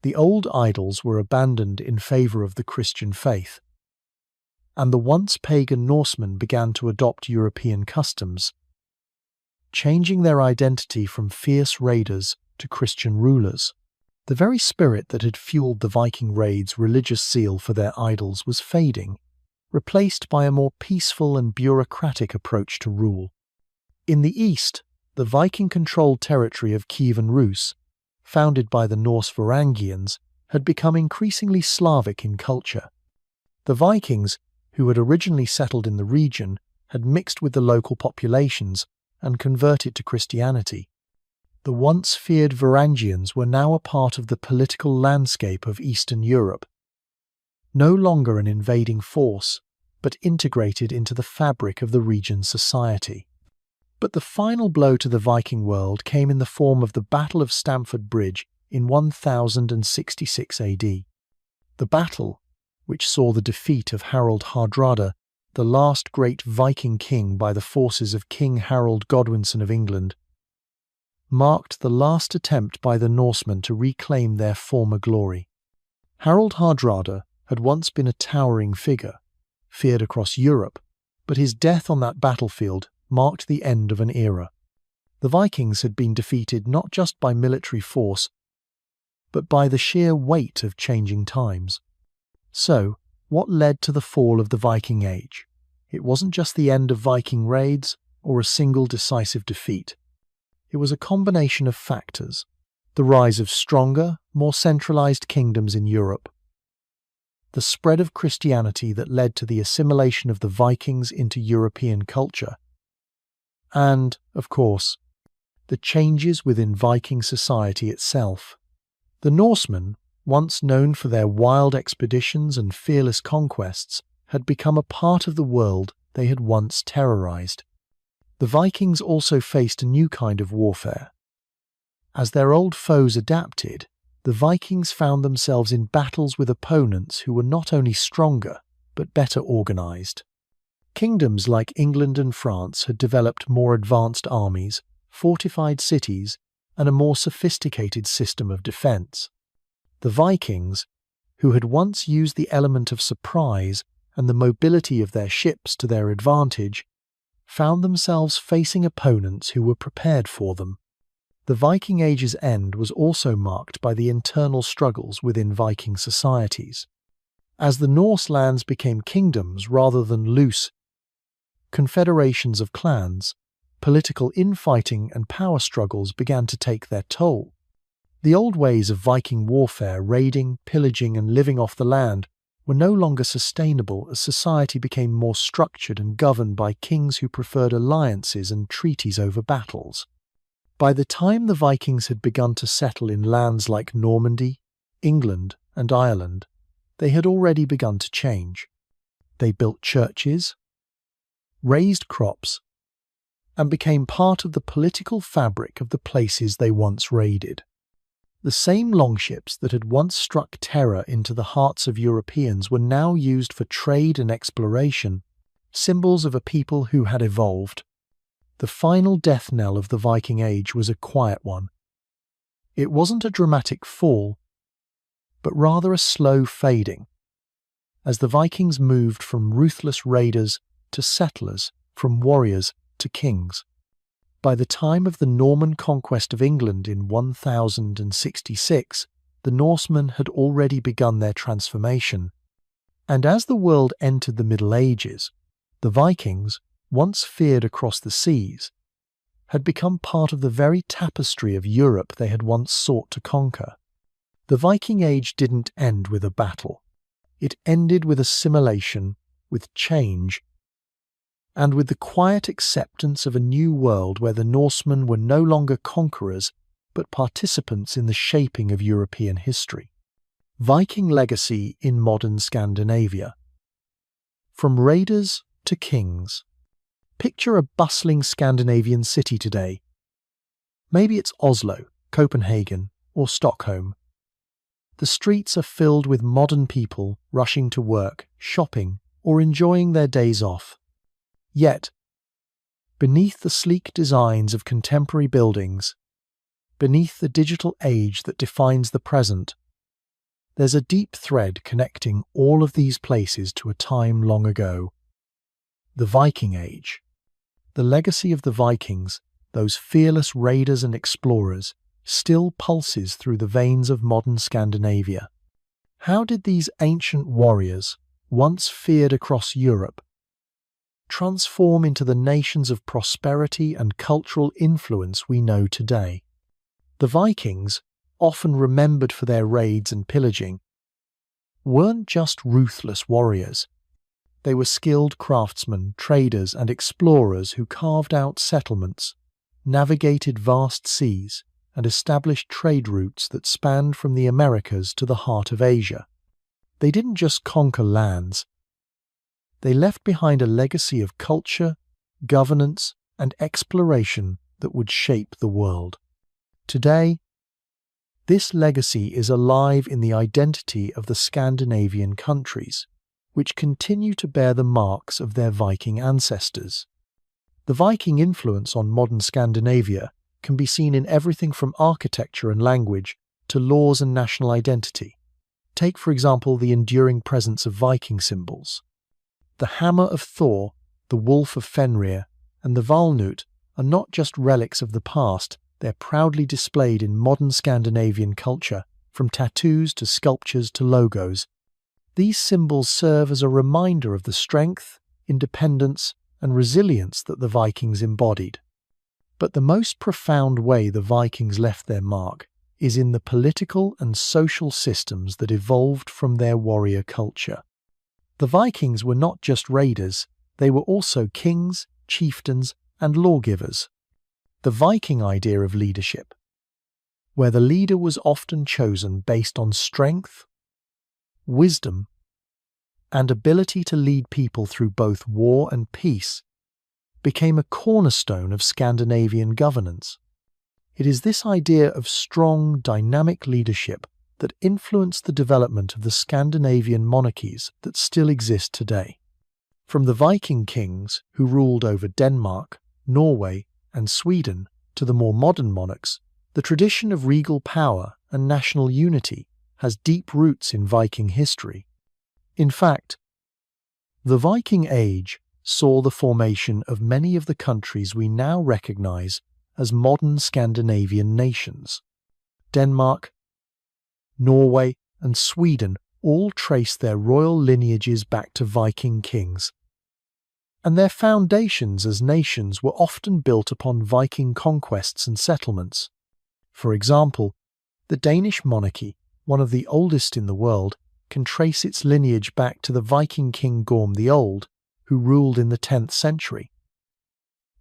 S1: The old idols were abandoned in favour of the Christian faith, and the once pagan Norsemen began to adopt European customs, changing their identity from fierce raiders to Christian rulers. The very spirit that had fueled the Viking raids' religious zeal for their idols was fading, replaced by a more peaceful and bureaucratic approach to rule. In the east, the Viking-controlled territory of Kievan, founded by the Norse Varangians, had become increasingly Slavic in culture. The Vikings, who had originally settled in the region, had mixed with the local populations and converted to Christianity. The once feared Varangians were now a part of the political landscape of Eastern Europe, no longer an invading force, but integrated into the fabric of the region's society. But the final blow to the Viking world came in the form of the Battle of Stamford Bridge in 1066 AD. The battle, which saw the defeat of Harald Hardrada, the last great Viking king by the forces of King Harold Godwinson of England, marked the last attempt by the Norsemen to reclaim their former glory. Harald Hardrada had once been a towering figure, feared across Europe, but his death on that battlefield marked the end of an era. The Vikings had been defeated not just by military force, but by the sheer weight of changing times. So, what led to the fall of the Viking Age? It wasn't just the end of Viking raids or a single decisive defeat. It was a combination of factors: the rise of stronger, more centralized kingdoms in Europe, the spread of Christianity that led to the assimilation of the Vikings into European culture, and, of course, the changes within Viking society itself. The Norsemen, once known for their wild expeditions and fearless conquests, had become a part of the world they had once terrorized. The Vikings also faced a new kind of warfare. As their old foes adapted, the Vikings found themselves in battles with opponents who were not only stronger, but better organized. Kingdoms like England and France had developed more advanced armies, fortified cities, and a more sophisticated system of defense. The Vikings, who had once used the element of surprise and the mobility of their ships to their advantage, found themselves facing opponents who were prepared for them. The Viking Age's end was also marked by the internal struggles within Viking societies. As the Norse lands became kingdoms rather than loose confederations of clans, political infighting and power struggles began to take their toll. The old ways of Viking warfare, raiding, pillaging, and living off the land, were no longer sustainable as society became more structured and governed by kings who preferred alliances and treaties over battles. By the time the Vikings had begun to settle in lands like Normandy, England, and Ireland, they had already begun to change. They built churches, raised crops, and became part of the political fabric of the places they once raided. The same longships that had once struck terror into the hearts of Europeans were now used for trade and exploration, symbols of a people who had evolved. The final death knell of the Viking Age was a quiet one. It wasn't a dramatic fall, but rather a slow fading, as the Vikings moved from ruthless raiders to settlers, from warriors to kings. By the time of the Norman conquest of England in 1066, the Norsemen had already begun their transformation, and as the world entered the Middle Ages, the Vikings, once feared across the seas, had become part of the very tapestry of Europe they had once sought to conquer. The Viking Age didn't end with a battle. It ended with assimilation, with change, and with the quiet acceptance of a new world where the Norsemen were no longer conquerors, but participants in the shaping of European history. Viking legacy in modern Scandinavia. From raiders to kings. Picture a bustling Scandinavian city today. Maybe it's Oslo, Copenhagen, or Stockholm. The streets are filled with modern people rushing to work, shopping, or enjoying their days off. Yet, beneath the sleek designs of contemporary buildings, beneath the digital age that defines the present, there's a deep thread connecting all of these places to a time long ago. The Viking Age. The legacy of the Vikings, those fearless raiders and explorers, still pulses through the veins of modern Scandinavia. How did these ancient warriors, once feared across Europe, transform into the nations of prosperity and cultural influence we know today? The Vikings, often remembered for their raids and pillaging, weren't just ruthless warriors. They were skilled craftsmen, traders, and explorers who carved out settlements, navigated vast seas, and established trade routes that spanned from the Americas to the heart of Asia. They didn't just conquer lands. They left behind a legacy of culture, governance, and exploration that would shape the world. Today, this legacy is alive in the identity of the Scandinavian countries, which continue to bear the marks of their Viking ancestors. The Viking influence on modern Scandinavia can be seen in everything from architecture and language to laws and national identity. Take, for example, the enduring presence of Viking symbols. The hammer of Thor, the wolf of Fenrir, and the Valnut are not just relics of the past, they're proudly displayed in modern Scandinavian culture, from tattoos to sculptures to logos. These symbols serve as a reminder of the strength, independence, and resilience that the Vikings embodied. But the most profound way the Vikings left their mark is in the political and social systems that evolved from their warrior culture. The Vikings were not just raiders, they were also kings, chieftains, and lawgivers. The Viking idea of leadership, where the leader was often chosen based on strength, wisdom, and ability to lead people through both war and peace, became a cornerstone of Scandinavian governance. It is this idea of strong, dynamic leadership that influenced the development of the Scandinavian monarchies that still exist today. From the Viking kings who ruled over Denmark, Norway, and Sweden to the more modern monarchs, the tradition of regal power and national unity has deep roots in Viking history. In fact, the Viking Age saw the formation of many of the countries we now recognize as modern Scandinavian nations. Denmark, Norway, and Sweden all trace their royal lineages back to Viking kings, and their foundations as nations were often built upon Viking conquests and settlements. For example, the Danish monarchy, one of the oldest in the world, can trace its lineage back to the Viking king Gorm the Old, who ruled in the 10th century.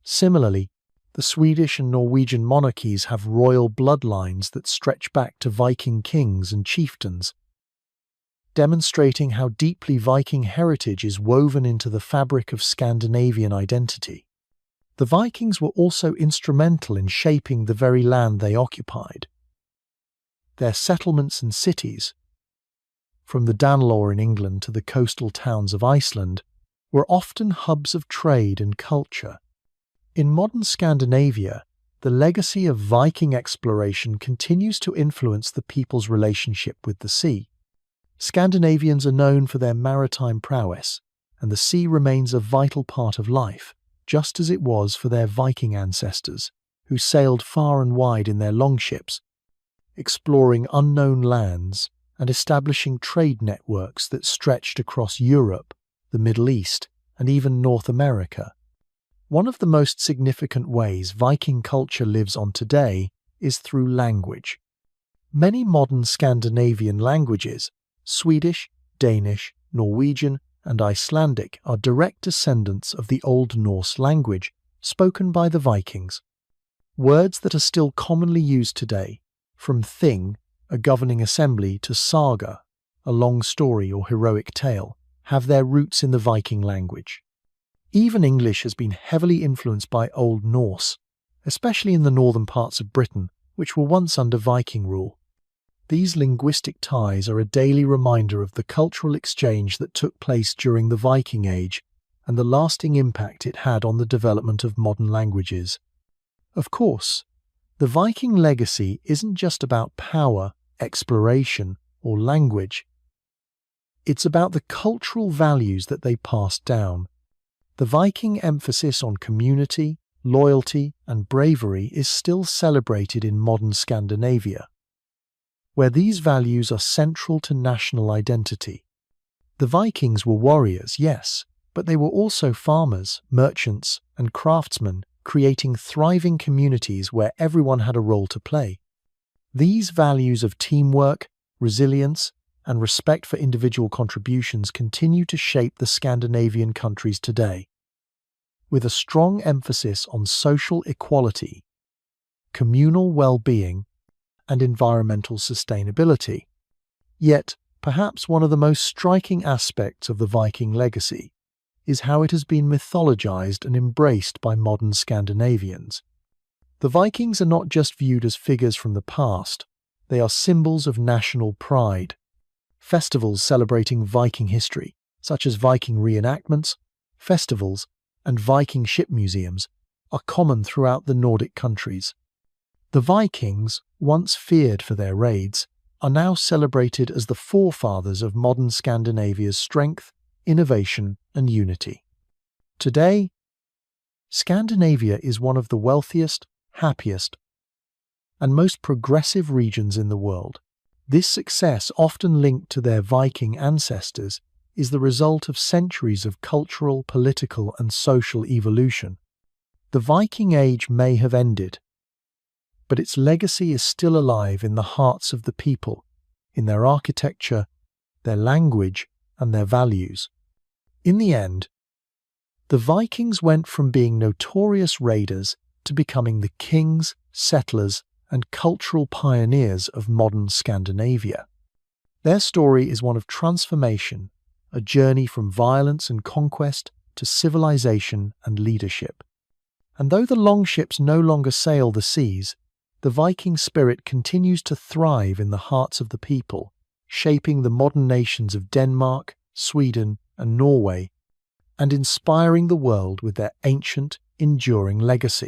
S1: Similarly, the Swedish and Norwegian monarchies have royal bloodlines that stretch back to Viking kings and chieftains, demonstrating how deeply Viking heritage is woven into the fabric of Scandinavian identity. The Vikings were also instrumental in shaping the very land they occupied. Their settlements and cities, from the Danelaw in England to the coastal towns of Iceland, were often hubs of trade and culture. In modern Scandinavia, the legacy of Viking exploration continues to influence the people's relationship with the sea. Scandinavians are known for their maritime prowess, and the sea remains a vital part of life, just as it was for their Viking ancestors, who sailed far and wide in their longships, exploring unknown lands and establishing trade networks that stretched across Europe, the Middle East, and even North America. One of the most significant ways Viking culture lives on today is through language. Many modern Scandinavian languages, Swedish, Danish, Norwegian, and Icelandic, are direct descendants of the Old Norse language spoken by the Vikings. Words that are still commonly used today, from thing, a governing assembly, to saga, a long story or heroic tale, have their roots in the Viking language. Even English has been heavily influenced by Old Norse, especially in the northern parts of Britain, which were once under Viking rule. These linguistic ties are a daily reminder of the cultural exchange that took place during the Viking Age and the lasting impact it had on the development of modern languages. Of course, the Viking legacy isn't just about power, exploration, or language. It's about the cultural values that they passed down. The Viking emphasis on community, loyalty, and bravery is still celebrated in modern Scandinavia, where these values are central to national identity. The Vikings were warriors, yes, but they were also farmers, merchants, and craftsmen, creating thriving communities where everyone had a role to play. These values of teamwork, resilience, and respect for individual contributions continue to shape the Scandinavian countries today, with a strong emphasis on social equality, communal well-being, and environmental sustainability. Yet, perhaps one of the most striking aspects of the Viking legacy is how it has been mythologized and embraced by modern Scandinavians. The Vikings are not just viewed as figures from the past, they are symbols of national pride. Festivals celebrating Viking history, such as Viking reenactments, festivals, and Viking ship museums, are common throughout the Nordic countries. The Vikings, once feared for their raids, are now celebrated as the forefathers of modern Scandinavia's strength, innovation, and unity. Today, Scandinavia is one of the wealthiest, happiest, and most progressive regions in the world. This success, often linked to their Viking ancestors, is the result of centuries of cultural, political, and social evolution. The Viking Age may have ended, but its legacy is still alive in the hearts of the people, in their architecture, their language, and their values. In the end, the Vikings went from being notorious raiders to becoming the kings, settlers, and cultural pioneers of modern Scandinavia. Their story is one of transformation, a journey from violence and conquest to civilization and leadership. And though the longships no longer sail the seas, the Viking spirit continues to thrive in the hearts of the people, shaping the modern nations of Denmark, Sweden, and Norway, and inspiring the world with their ancient, enduring legacy.